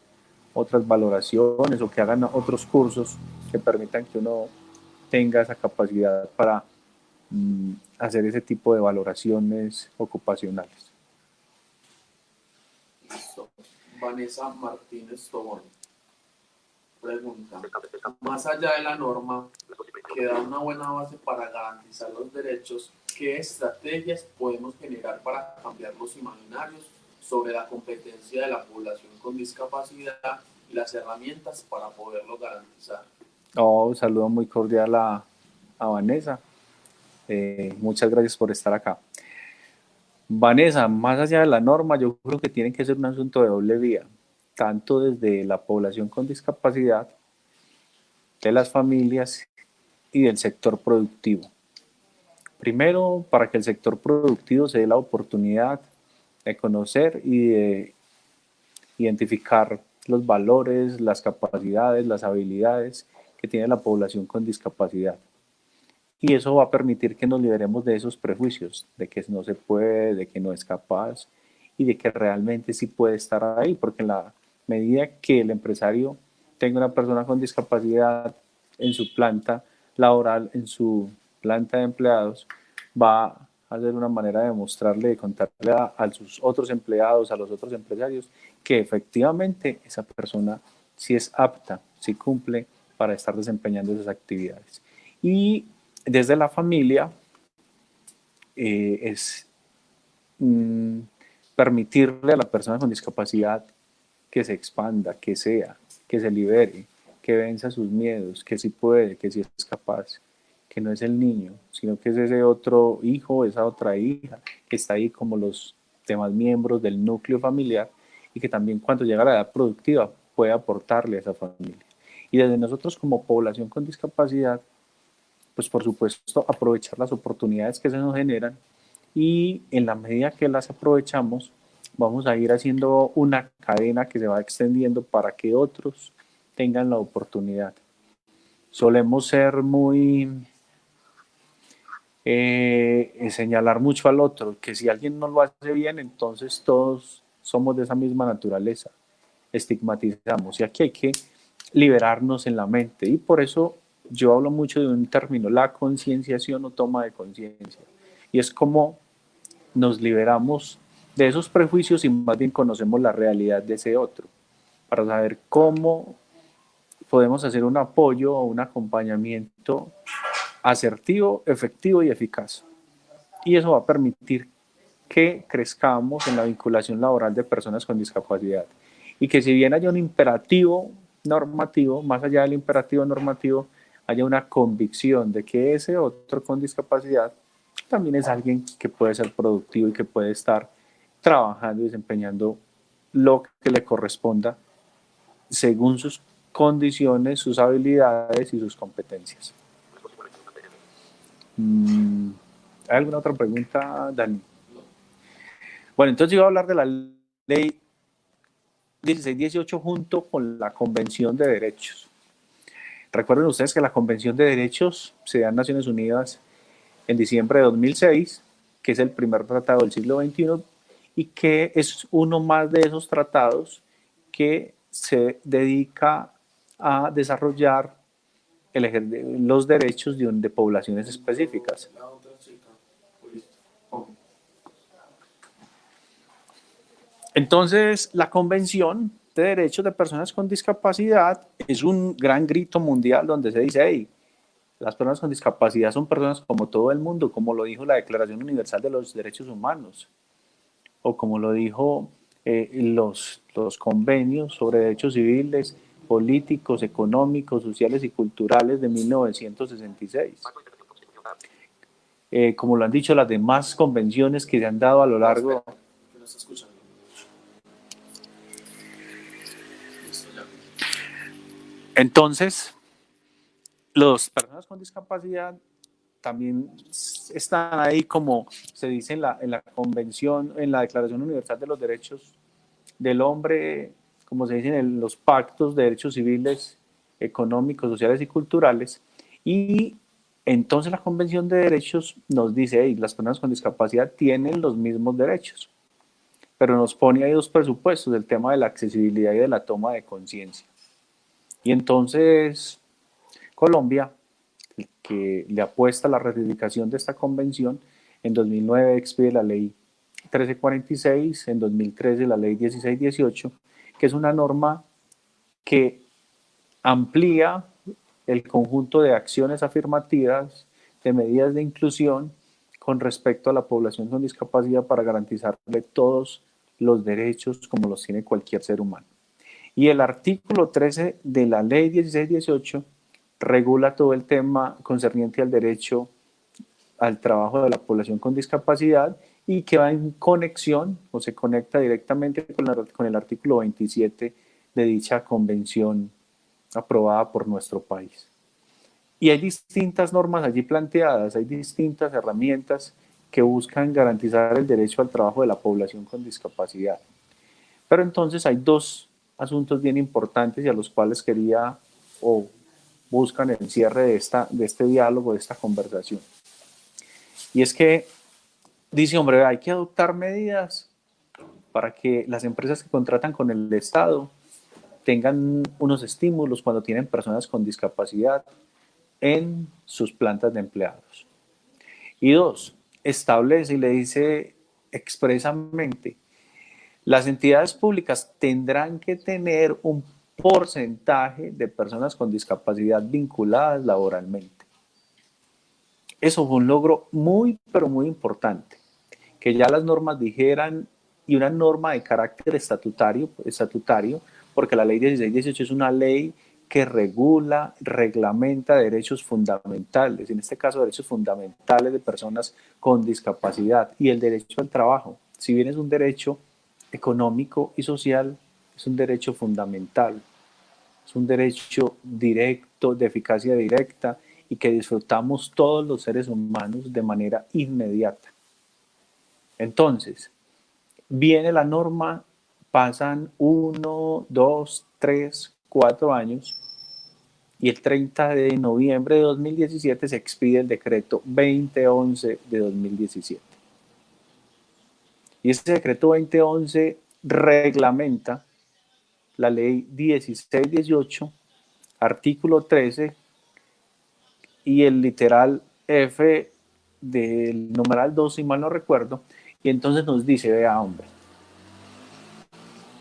valoraciones o que hagan otros cursos que permitan que uno tenga esa capacidad para hacer ese tipo de valoraciones ocupacionales. Listo. Vanessa Martínez Tobón pregunta, más allá de la norma que da una buena base para garantizar los derechos, ¿qué estrategias podemos generar para cambiar los imaginarios sobre la competencia de la población con discapacidad y las herramientas para poderlo garantizar? Un saludo muy cordial a Vanessa. Muchas gracias por estar acá. Vanessa, más allá de la norma, yo creo que tiene que ser un asunto de doble vía, tanto desde la población con discapacidad, de las familias y del sector productivo. Primero, para que el sector productivo se dé la oportunidad de conocer y de identificar los valores, las capacidades, las habilidades que tiene la población con discapacidad. Y eso va a permitir que nos liberemos de esos prejuicios, de que no se puede, de que no es capaz y de que realmente sí puede estar ahí, porque en la medida que el empresario tenga una persona con discapacidad en su planta laboral, en su planta de empleados, va a ser una manera de mostrarle, de contarle a sus otros empleados, a los otros empresarios, que efectivamente esa persona sí es apta, sí cumple para estar desempeñando esas actividades. Y desde la familia es permitirle a la persona con discapacidad que se expanda, que sea, que se libere, que venza sus miedos, que sí puede, que sí es capaz, que no es el niño, sino que es ese otro hijo, esa otra hija, que está ahí como los demás miembros del núcleo familiar y que también cuando llega a la edad productiva puede aportarle a esa familia. Y desde nosotros como población con discapacidad, pues por supuesto aprovechar las oportunidades que se nos generan y en la medida que las aprovechamos vamos a ir haciendo una cadena que se va extendiendo para que otros tengan la oportunidad. Solemos ser muy señalar mucho al otro, que si alguien no lo hace bien, entonces todos somos de esa misma naturaleza, estigmatizamos y aquí hay que liberarnos en la mente y por eso yo hablo mucho de un término, la concienciación o toma de conciencia y es como nos liberamos de esos prejuicios y más bien conocemos la realidad de ese otro para saber cómo podemos hacer un apoyo o un acompañamiento asertivo, efectivo y eficaz. Y eso va a permitir que crezcamos en la vinculación laboral de personas con discapacidad. Y que si bien haya un imperativo normativo, más allá del imperativo normativo, haya una convicción de que ese otro con discapacidad también es alguien que puede ser productivo y que puede estar trabajando y desempeñando lo que le corresponda según sus condiciones, sus habilidades y sus competencias. ¿Hay alguna otra pregunta, Dani? Bueno, entonces iba a hablar de la ley 1618 junto con la Convención de Derechos. Recuerden ustedes que la Convención de Derechos se da en Naciones Unidas en diciembre de 2006, que es el primer tratado del siglo XXI, y que es uno más de esos tratados que se dedica a desarrollar los derechos de poblaciones específicas. La otra chica. Listo. Ok. Entonces, la Convención de Derechos de Personas con Discapacidad es un gran grito mundial donde se dice, hey, las personas con discapacidad son personas como todo el mundo, como lo dijo la Declaración Universal de los Derechos Humanos, o como lo dijo los convenios sobre derechos civiles, políticos, económicos, sociales y culturales de 1966. Como lo han dicho las demás convenciones que se han dado a lo largo. Que no está escuchando. Listo, ya. Entonces, las personas con discapacidad también están ahí, como se dice en la Convención, en la Declaración Universal de los Derechos del Hombre, como se dice en los pactos de derechos civiles, económicos, sociales y culturales. Y entonces la Convención de Derechos nos dice, hey, las personas con discapacidad tienen los mismos derechos, pero nos pone ahí dos presupuestos, el tema de la accesibilidad y de la toma de conciencia. Y entonces Colombia, que le apuesta a la ratificación de esta convención, en 2009 expide la ley 1346, en 2013 la ley 1618, que es una norma que amplía el conjunto de acciones afirmativas, de medidas de inclusión con respecto a la población con discapacidad para garantizarle todos los derechos como los tiene cualquier ser humano. Y el artículo 13 de la ley 1618 regula todo el tema concerniente al derecho al trabajo de la población con discapacidad y que va en conexión o se conecta directamente con el artículo 27 de dicha convención aprobada por nuestro país. Y hay distintas normas allí planteadas, hay distintas herramientas que buscan garantizar el derecho al trabajo de la población con discapacidad. Pero entonces hay dos asuntos bien importantes y a los cuales quería o buscan el cierre de este diálogo, de esta conversación. Y es que dice, hombre, hay que adoptar medidas para que las empresas que contratan con el Estado tengan unos estímulos cuando tienen personas con discapacidad en sus plantas de empleados. Y dos, establece y le dice expresamente, las entidades públicas tendrán que tener un porcentaje de personas con discapacidad vinculadas laboralmente. Eso fue un logro muy, pero muy importante, que ya las normas dijeran, y una norma de carácter estatutario, porque la ley 1618 es una ley que regula, reglamenta derechos fundamentales, en este caso derechos fundamentales de personas con discapacidad y el derecho al trabajo. Si bien es un derecho económico y social, es un derecho fundamental, es un derecho directo, de eficacia directa y que disfrutamos todos los seres humanos de manera inmediata. Entonces, viene la norma, pasan 1, 2, 3, 4 años y el 30 de noviembre de 2017 se expide el decreto 2011 de 2017. Y ese decreto 2011 reglamenta la ley 1618, artículo 13 y el literal F del numeral 2, si mal no recuerdo, y entonces nos dice, vea hombre,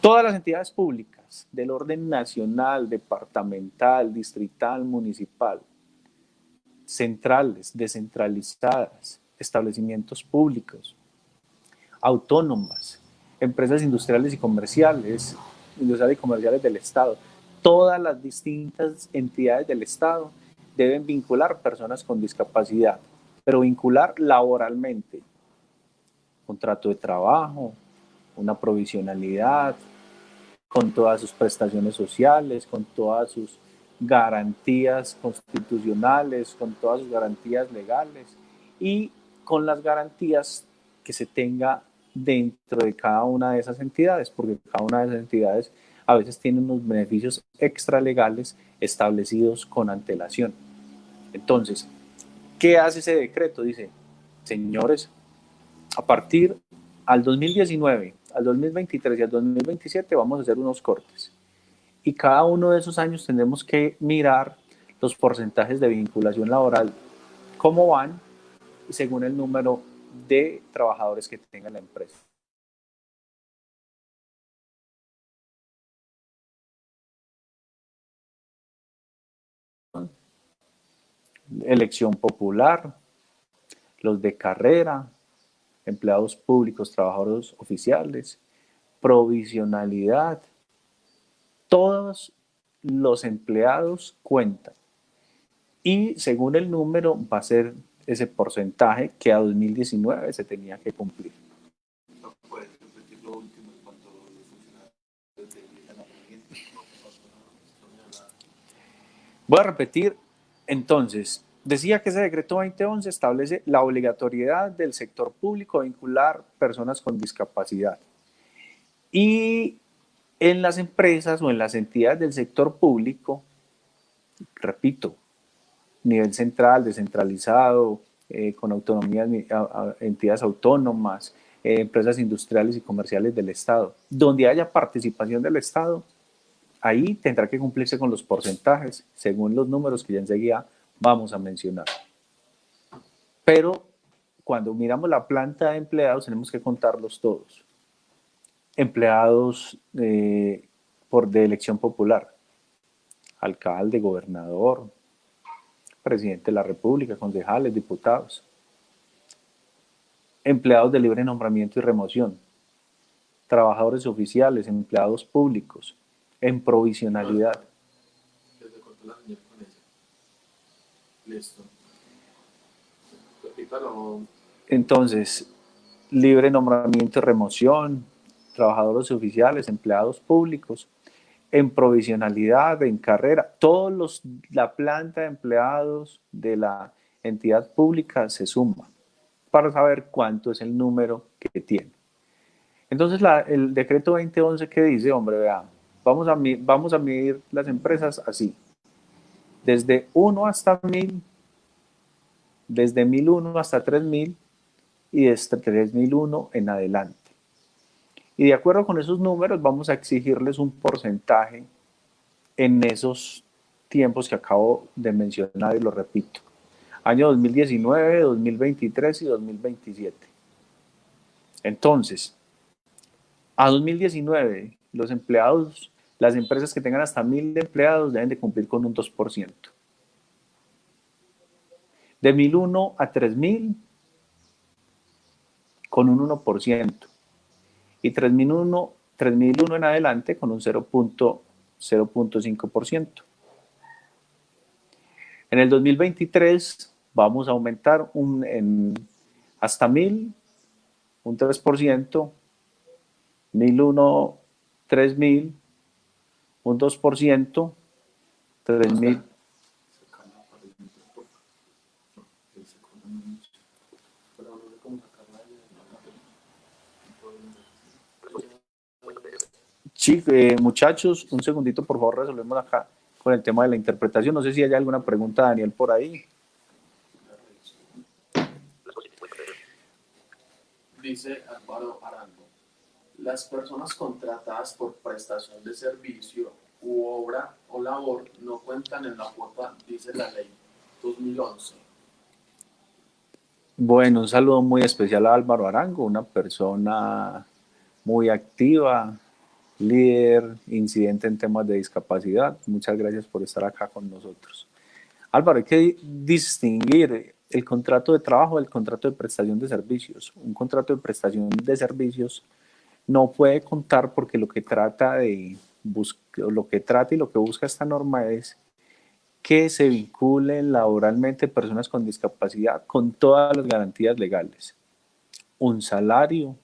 todas las entidades públicas del orden nacional, departamental, distrital, municipal, centrales, descentralizadas, establecimientos públicos, autónomas, empresas industriales y comerciales del Estado, todas las distintas entidades del Estado deben vincular personas con discapacidad, pero vincular laboralmente, contrato de trabajo, una provisionalidad, con todas sus prestaciones sociales, con todas sus garantías constitucionales, con todas sus garantías legales y con las garantías que se tenga dentro de cada una de esas entidades, porque cada una de esas entidades a veces tiene unos beneficios extralegales establecidos con antelación. ¿qué hace ese decreto? Dice, señores, a partir al 2019, al 2023 y al 2027 vamos a hacer unos cortes. Y cada uno de esos años tendremos que mirar los porcentajes de vinculación laboral, cómo van, según el número de trabajadores que tenga la empresa. Elección popular, los de carrera, empleados públicos, trabajadores oficiales, provisionalidad, todos los empleados cuentan. Y según el número va a ser ese porcentaje que a 2019 se tenía que cumplir. ¿No puedes repetir lo último en cuanto a los funcionarios? Voy a repetir, entonces, decía que ese decreto 2011 establece la obligatoriedad del sector público de vincular personas con discapacidad. Y en las empresas o en las entidades del sector público, repito, nivel central, descentralizado, con autonomías, entidades autónomas, empresas industriales y comerciales del Estado, donde haya participación del Estado, ahí tendrá que cumplirse con los porcentajes, según los números que ya enseguida vamos a mencionar. Pero cuando miramos la planta de empleados, tenemos que contarlos todos. Empleados de elección popular, alcalde, gobernador, presidente de la República, concejales, diputados. Empleados de libre nombramiento y remoción, trabajadores oficiales, empleados públicos, en provisionalidad. Listo. Repítalo. Entonces, libre nombramiento y remoción, trabajadores oficiales, empleados públicos, en provisionalidad, en carrera, la planta de empleados de la entidad pública se suma para saber cuánto es el número que tiene. Entonces, el decreto 2011 que dice, hombre, vea, vamos a medir las empresas así, desde 1 hasta 1000, desde 1001 hasta 3000 y desde 3001 en adelante. Y de acuerdo con esos números vamos a exigirles un porcentaje en esos tiempos que acabo de mencionar y lo repito. Año 2019, 2023 y 2027. Entonces, a 2019, los empleados, las empresas que tengan hasta 1000 empleados deben de cumplir con un 2%. De 1001 a 3000, con un 1%. Y 3001 en adelante con un 0.5%. En el 2023 vamos a aumentar hasta 1000, un 3%, 1001, 3000, un 2%, 3000. Sí, muchachos, un segundito, por favor, resolvemos acá con el tema de la interpretación. No sé si hay alguna pregunta, Daniel, por ahí. Dice Álvaro Arango, las personas contratadas por prestación de servicio u obra o labor no cuentan en la cuota, dice la ley 2011. Bueno, un saludo muy especial a Álvaro Arango, una persona muy activa, líder, incidente en temas de discapacidad. Muchas gracias por estar acá con nosotros. Álvaro, hay que distinguir el contrato de trabajo del contrato de prestación de servicios. Un contrato de prestación de servicios no puede contar porque lo que trata y lo que busca esta norma es que se vinculen laboralmente personas con discapacidad con todas las garantías legales. Un salario,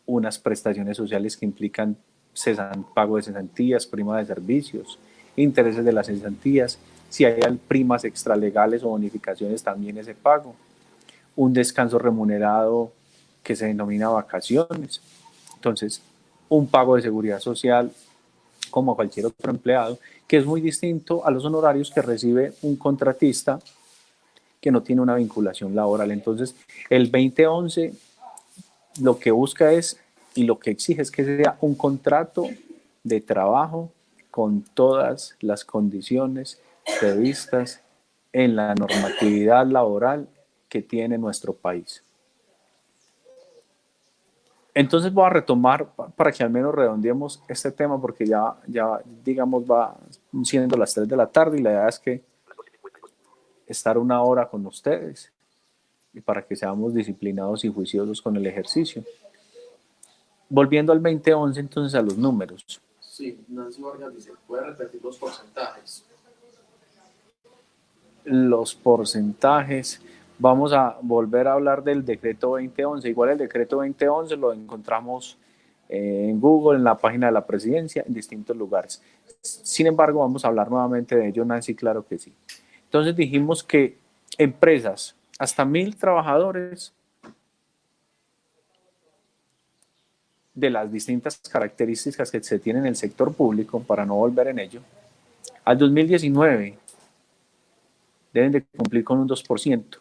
unas prestaciones sociales que implican pago de cesantías, prima de servicios, intereses de las cesantías, si hay primas extralegales o bonificaciones también ese pago, un descanso remunerado que se denomina vacaciones, entonces un pago de seguridad social como cualquier otro empleado, que es muy distinto a los honorarios que recibe un contratista que no tiene una vinculación laboral. Entonces el 2011 lo que busca es y lo que exige es que sea un contrato de trabajo con todas las condiciones previstas en la normatividad laboral que tiene nuestro país. Entonces voy a retomar para que al menos redondeemos este tema porque ya digamos va siendo las 3 de la tarde y la idea es que estar una hora con ustedes y para que seamos disciplinados y juiciosos con el ejercicio. Volviendo al 2011, entonces a los números. Sí, Nancy Vargas dice, ¿puede repetir los porcentajes? Los porcentajes, vamos a volver a hablar del decreto 2011. Igual el decreto 2011 lo encontramos en Google, en la página de la presidencia, en distintos lugares. Sin embargo, vamos a hablar nuevamente de ello, Nancy, claro que sí. Entonces dijimos que empresas hasta 1.000 trabajadores de las distintas características que se tienen en el sector público, para no volver en ello, al 2019 deben de cumplir con un 2%,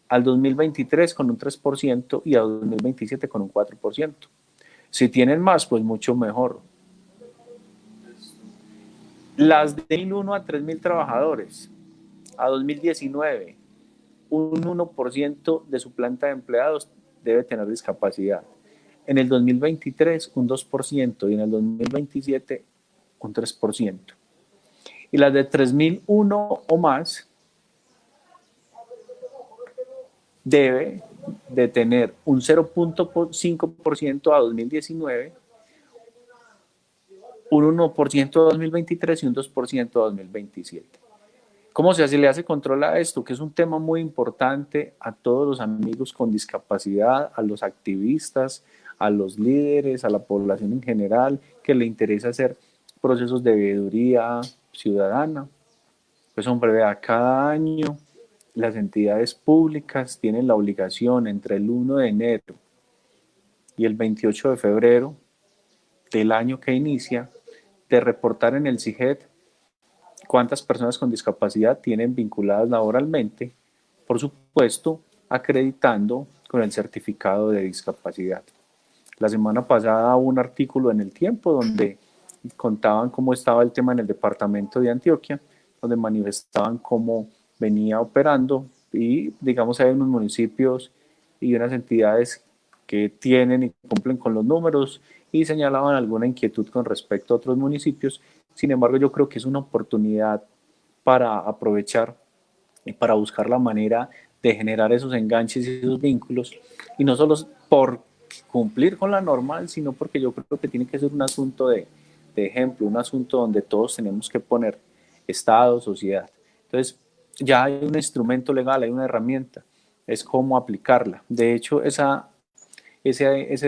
al 2023 con un 3% y al 2027 con un 4%. Si tienen más, pues mucho mejor. Las de 1.000 a 3.000 trabajadores, a 2019, un 1% de su planta de empleados debe tener discapacidad. En el 2023, un 2% y en el 2027, un 3%. Y las de 3.001 o más debe de tener un 0.5% a 2019, un 1% a 2023 y un 2% a 2027. ¿Cómo se le hace control a esto? Que es un tema muy importante a todos los amigos con discapacidad, a los activistas, a los líderes, a la población en general, que le interesa hacer procesos de veeduría ciudadana. Pues hombre, vea, cada año las entidades públicas tienen la obligación entre el 1 de enero y el 28 de febrero del año que inicia de reportar en el CIGED cuántas personas con discapacidad tienen vinculadas laboralmente, por supuesto, acreditando con el certificado de discapacidad. La semana pasada hubo un artículo en El Tiempo donde contaban cómo estaba el tema en el departamento de Antioquia, donde manifestaban cómo venía operando y, digamos, hay unos municipios y unas entidades que tienen y cumplen con los números y señalaban alguna inquietud con respecto a otros municipios. Sin embargo, yo creo que es una oportunidad para aprovechar y para buscar la manera de generar esos enganches y esos vínculos, y no solo por cumplir con la norma, sino porque yo creo que tiene que ser un asunto de ejemplo, un asunto donde todos tenemos que poner Estado, sociedad. Entonces, ya hay un instrumento legal, hay una herramienta, es cómo aplicarla. De hecho, ese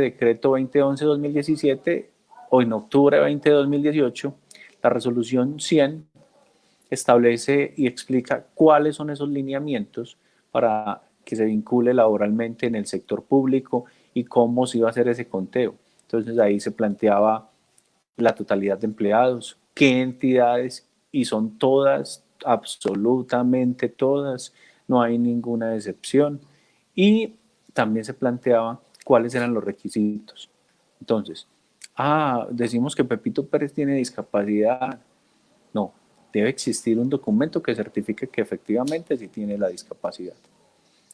decreto 2011-2017, o en octubre 20-2018, la resolución 100 establece y explica cuáles son esos lineamientos para que se vincule laboralmente en el sector público y cómo se iba a hacer ese conteo. Entonces ahí se planteaba la totalidad de empleados, qué entidades, y son todas, absolutamente todas, no hay ninguna excepción. Y también se planteaba cuáles eran los requisitos. Entonces, decimos que Pepito Pérez tiene discapacidad. No, debe existir un documento que certifique que efectivamente sí tiene la discapacidad.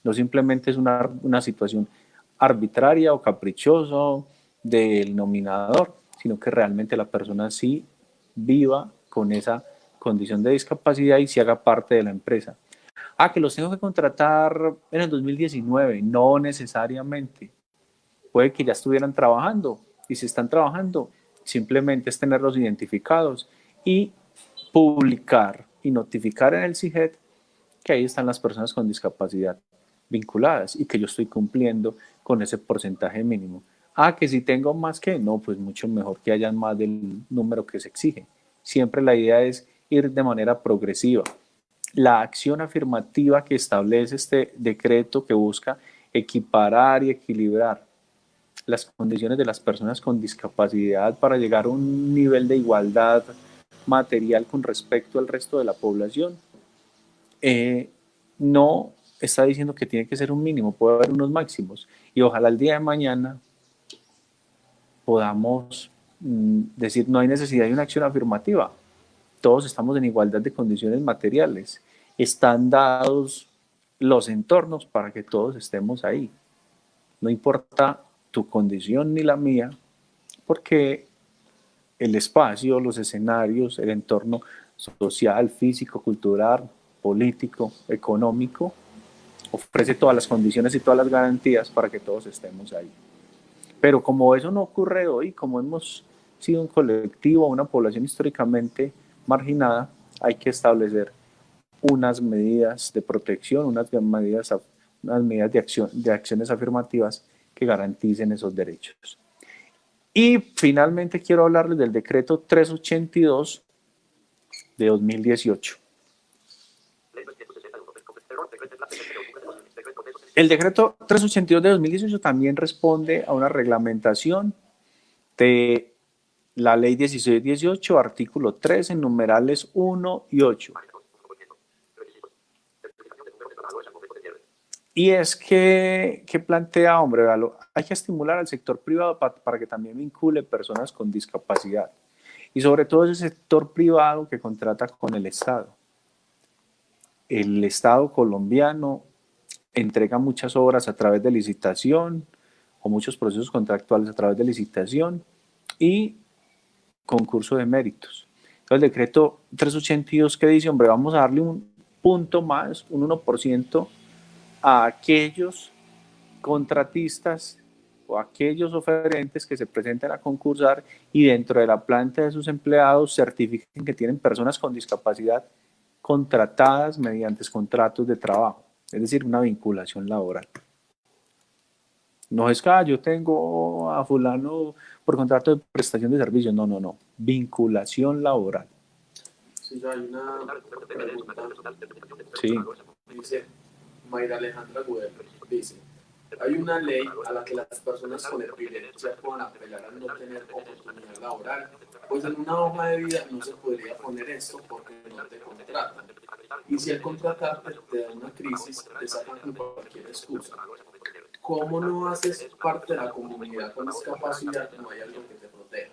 No simplemente es una situación arbitraria o caprichosa del nominador, sino que realmente la persona sí viva con esa condición de discapacidad y se haga parte de la empresa. Que los tengo que contratar en el 2019, no necesariamente. Puede que ya estuvieran trabajando, y si están trabajando, simplemente es tenerlos identificados y publicar y notificar en el CIGED que ahí están las personas con discapacidad vinculadas y que yo estoy cumpliendo con ese porcentaje mínimo. Que si tengo más que, no, pues mucho mejor que hayan más del número que se exige. Siempre la idea es ir de manera progresiva. La acción afirmativa que establece este decreto que busca equiparar y equilibrar las condiciones de las personas con discapacidad para llegar a un nivel de igualdad material con respecto al resto de la población, no está diciendo que tiene que ser un mínimo, puede haber unos máximos. Y ojalá el día de mañana podamos decir no hay necesidad de una acción afirmativa. Todos estamos en igualdad de condiciones materiales. Están dados los entornos para que todos estemos ahí. No importa tu condición ni la mía, porque el espacio, los escenarios, el entorno social, físico, cultural, político, económico, ofrece todas las condiciones y todas las garantías para que todos estemos ahí. Pero como eso no ocurre hoy, como hemos sido un colectivo, una población históricamente marginada, hay que establecer unas medidas de protección, unas medidas de acciones afirmativas que garanticen esos derechos. Y finalmente quiero hablarles del decreto 382 de 2018. El decreto 382 de 2018 también responde a una reglamentación de la ley 1618, artículo 3, en numerales 1 y 8. Y es que plantea, hombre, hay que estimular al sector privado para que también vincule personas con discapacidad. Y sobre todo ese sector privado que contrata con el Estado. El Estado colombiano entrega muchas obras a través de licitación o muchos procesos contractuales a través de licitación y concurso de méritos. Entonces el decreto 382 que dice, hombre, vamos a darle un punto más, un 1% a aquellos contratistas o aquellos oferentes que se presenten a concursar y dentro de la planta de sus empleados certifiquen que tienen personas con discapacidad contratadas mediante contratos de trabajo, es decir, una vinculación laboral. No es que yo tengo a fulano por contrato de prestación de servicios, no, vinculación laboral. Sí, hay una pregunta. Sí. Dice Mayra Alejandra Güell, dice, hay una ley a la que las personas con epilepsia puedan apelar a no tener oportunidad laboral, pues en una hoja de vida no se podría poner esto porque no te contratan. Y si al contratarte te da una crisis, te sacan con cualquier excusa. ¿Cómo no haces parte de la comunidad con discapacidad? No hay algo que te proteja.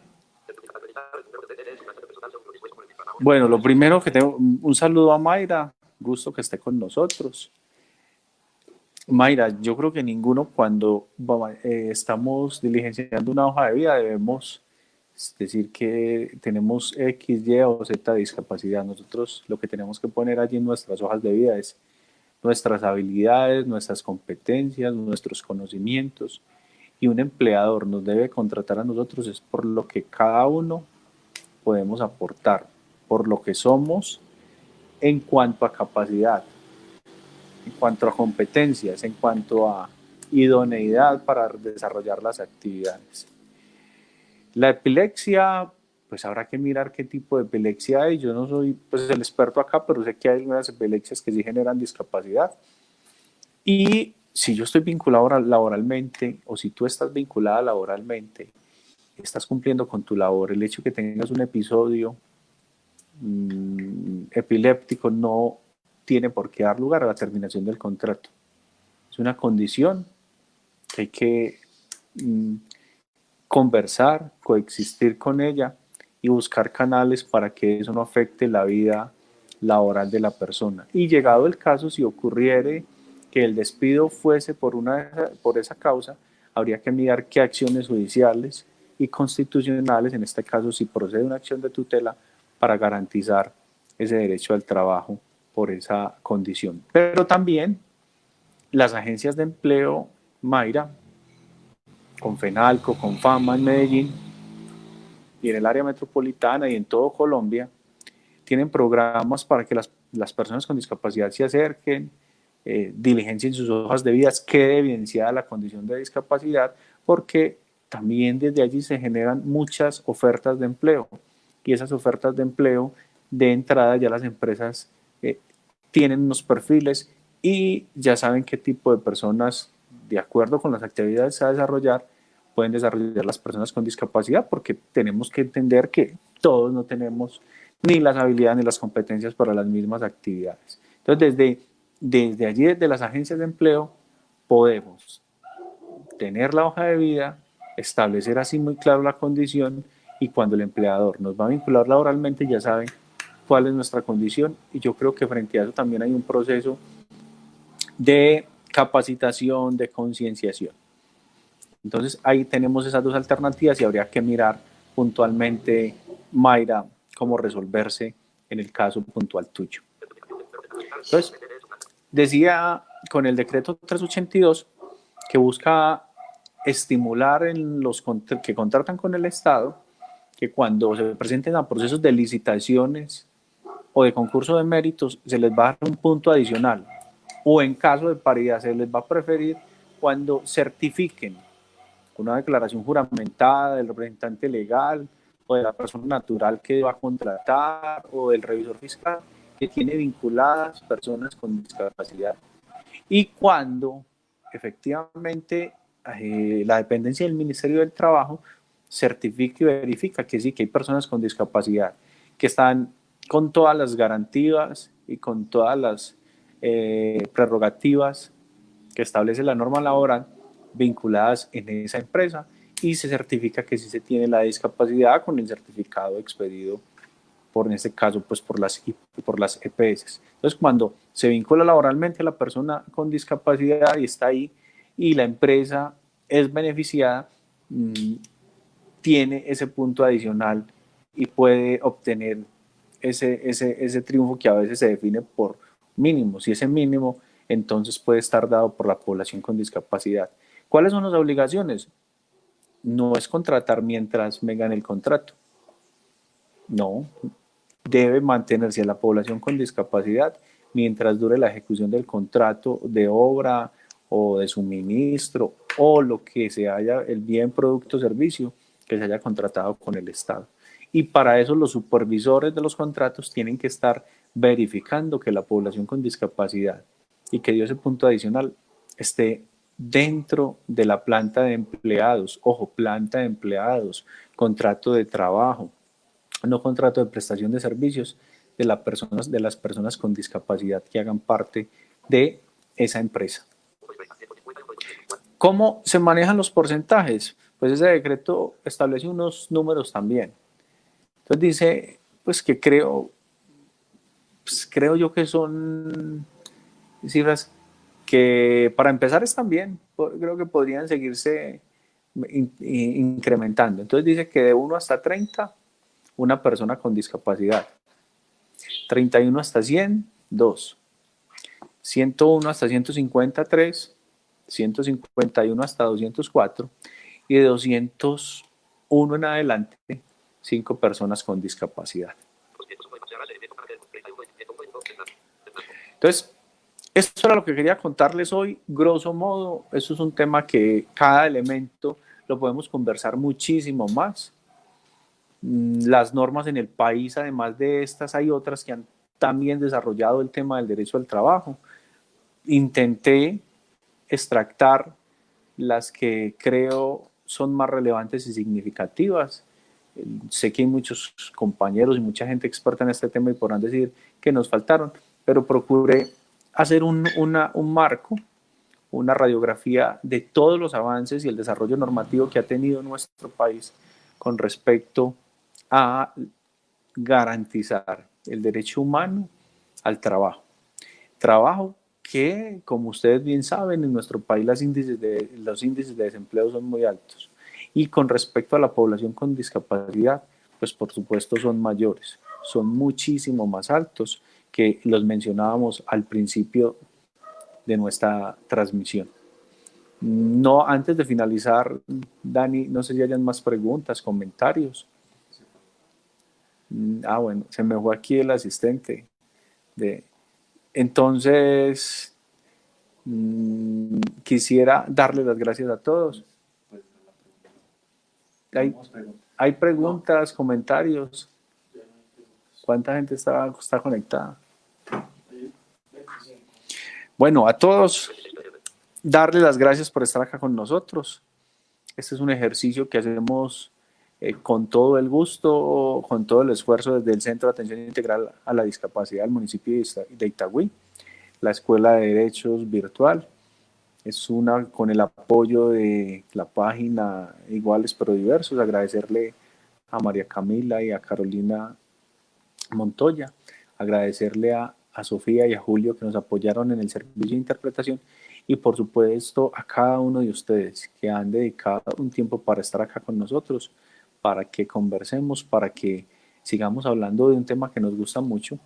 Bueno, lo primero que tengo, un saludo a Mayra, gusto que esté con nosotros. Mayra, yo creo que ninguno cuando estamos diligenciando una hoja de vida debemos decir que tenemos X, Y o Z de discapacidad. Nosotros lo que tenemos que poner allí en nuestras hojas de vida es nuestras habilidades, nuestras competencias, nuestros conocimientos, y un empleador nos debe contratar a nosotros es por lo que cada uno podemos aportar, por lo que somos en cuanto a capacidad, en cuanto a competencias, en cuanto a idoneidad para desarrollar las actividades. La epilepsia, pues habrá que mirar qué tipo de epilepsia hay. Yo no soy pues el experto acá, pero sé que hay algunas epilepsias que sí generan discapacidad. Y si yo estoy vinculado laboralmente, o si tú estás vinculada laboralmente, estás cumpliendo con tu labor, el hecho de que tengas un episodio epiléptico no tiene por qué dar lugar a la terminación del contrato. Es una condición que hay que conversar, coexistir con ella y buscar canales para que eso no afecte la vida laboral de la persona. Y llegado el caso, si ocurriere que el despido fuese por esa causa, habría que mirar qué acciones judiciales y constitucionales, en este caso si procede una acción de tutela, para garantizar ese derecho al trabajo por esa condición. Pero también las agencias de empleo, Mayra, con FENALCO, con FAMA en Medellín y en el área metropolitana y en todo Colombia, tienen programas para que las personas con discapacidad se acerquen, diligencien sus hojas de vida, quede evidenciada la condición de discapacidad, porque también desde allí se generan muchas ofertas de empleo, y esas ofertas de empleo de entrada ya las empresas tienen unos perfiles y ya saben qué tipo de personas, de acuerdo con las actividades a desarrollar, pueden desarrollar las personas con discapacidad, porque tenemos que entender que todos no tenemos ni las habilidades ni las competencias para las mismas actividades. Entonces, desde desde allí, desde las agencias de empleo, podemos tener la hoja de vida, establecer así muy claro la condición, y cuando el empleador nos va a vincular laboralmente ya sabe cuál es nuestra condición. Y yo creo que frente a eso también hay un proceso de capacitación, de concienciación. Entonces ahí tenemos esas dos alternativas y habría que mirar puntualmente, Mayra, cómo resolverse en el caso puntual tuyo. Entonces, decía con el decreto 382 que busca estimular en los que contratan con el Estado que cuando se presenten a procesos de licitaciones o de concurso de méritos se les va a dar un punto adicional, o en caso de paridad se les va a preferir cuando certifiquen una declaración juramentada del representante legal o de la persona natural que va a contratar o del revisor fiscal que tiene vinculadas personas con discapacidad. Y cuando efectivamente la dependencia del Ministerio del Trabajo certifica y verifica que sí, que hay personas con discapacidad que están con todas las garantías y con todas las prerrogativas que establece la norma laboral vinculadas en esa empresa, y se certifica que sí se tiene la discapacidad con el certificado expedido por, en este caso, pues por las EPS. Entonces, cuando se vincula laboralmente a la persona con discapacidad y está ahí, y la empresa es beneficiada, tiene ese punto adicional y puede obtener ese triunfo que a veces se define por mínimo. Si ese mínimo, entonces puede estar dado por la población con discapacidad. ¿Cuáles son las obligaciones? No es contratar mientras me gane el contrato. No, debe mantenerse a la población con discapacidad mientras dure la ejecución del contrato de obra o de suministro o lo que se haya, el bien, producto o servicio que se haya contratado con el Estado. Y para eso los supervisores de los contratos tienen que estar verificando que la población con discapacidad y que dio ese punto adicional esté dentro de la planta de empleados. Ojo, planta de empleados, contrato de trabajo, no contrato de prestación de servicios de las personas con discapacidad que hagan parte de esa empresa. ¿Cómo se manejan los porcentajes? Pues ese decreto establece unos números también. Entonces dice, pues que creo yo que son cifras que para empezar están bien, creo que podrían seguirse incrementando. Entonces dice que de 1 hasta 30, una persona con discapacidad. 31 hasta 100, 2. 101 hasta 150, 3. 151 hasta 204. Y de 201 en adelante, 5 personas con discapacidad. Entonces, esto era lo que quería contarles hoy, grosso modo. Eso es un tema que cada elemento lo podemos conversar muchísimo más. Las normas en el país, además de estas, hay otras que han también desarrollado el tema del derecho al trabajo. Intenté extractar las que creo son más relevantes y significativas. Sé que hay muchos compañeros y mucha gente experta en este tema y podrán decir que nos faltaron, pero procuré hacer un marco, una radiografía de todos los avances y el desarrollo normativo que ha tenido nuestro país con respecto a garantizar el derecho humano al trabajo. Trabajo que, como ustedes bien saben, en nuestro país los índices de desempleo son muy altos. Y con respecto a la población con discapacidad, pues por supuesto son mayores, son muchísimo más altos que los mencionábamos al principio de nuestra transmisión. No, antes de finalizar, Dani, no sé si hayan más preguntas, comentarios. Bueno, se me fue aquí el asistente. Entonces, quisiera darle las gracias a todos. Hay preguntas, comentarios. ¿Cuánta gente está conectada? Bueno, a todos, darle las gracias por estar acá con nosotros. Este es un ejercicio que hacemos con todo el gusto, con todo el esfuerzo desde el Centro de Atención Integral a la Discapacidad del municipio de Itagüí. la Escuela de Derechos virtual. Es una con el apoyo de la página Iguales pero Diversos. Agradecerle a María Camila y a Carolina Montoya, agradecerle a Sofía y a Julio que nos apoyaron en el servicio de interpretación y por supuesto a cada uno de ustedes que han dedicado un tiempo para estar acá con nosotros, para que conversemos, para que sigamos hablando de un tema que nos gusta mucho,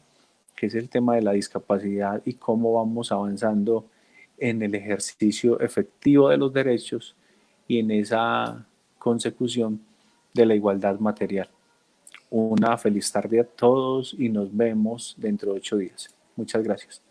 que es el tema de la discapacidad y cómo vamos avanzando en el ejercicio efectivo de los derechos y en esa consecución de la igualdad material. Una feliz tarde a todos y nos vemos dentro de 8 días. Muchas gracias.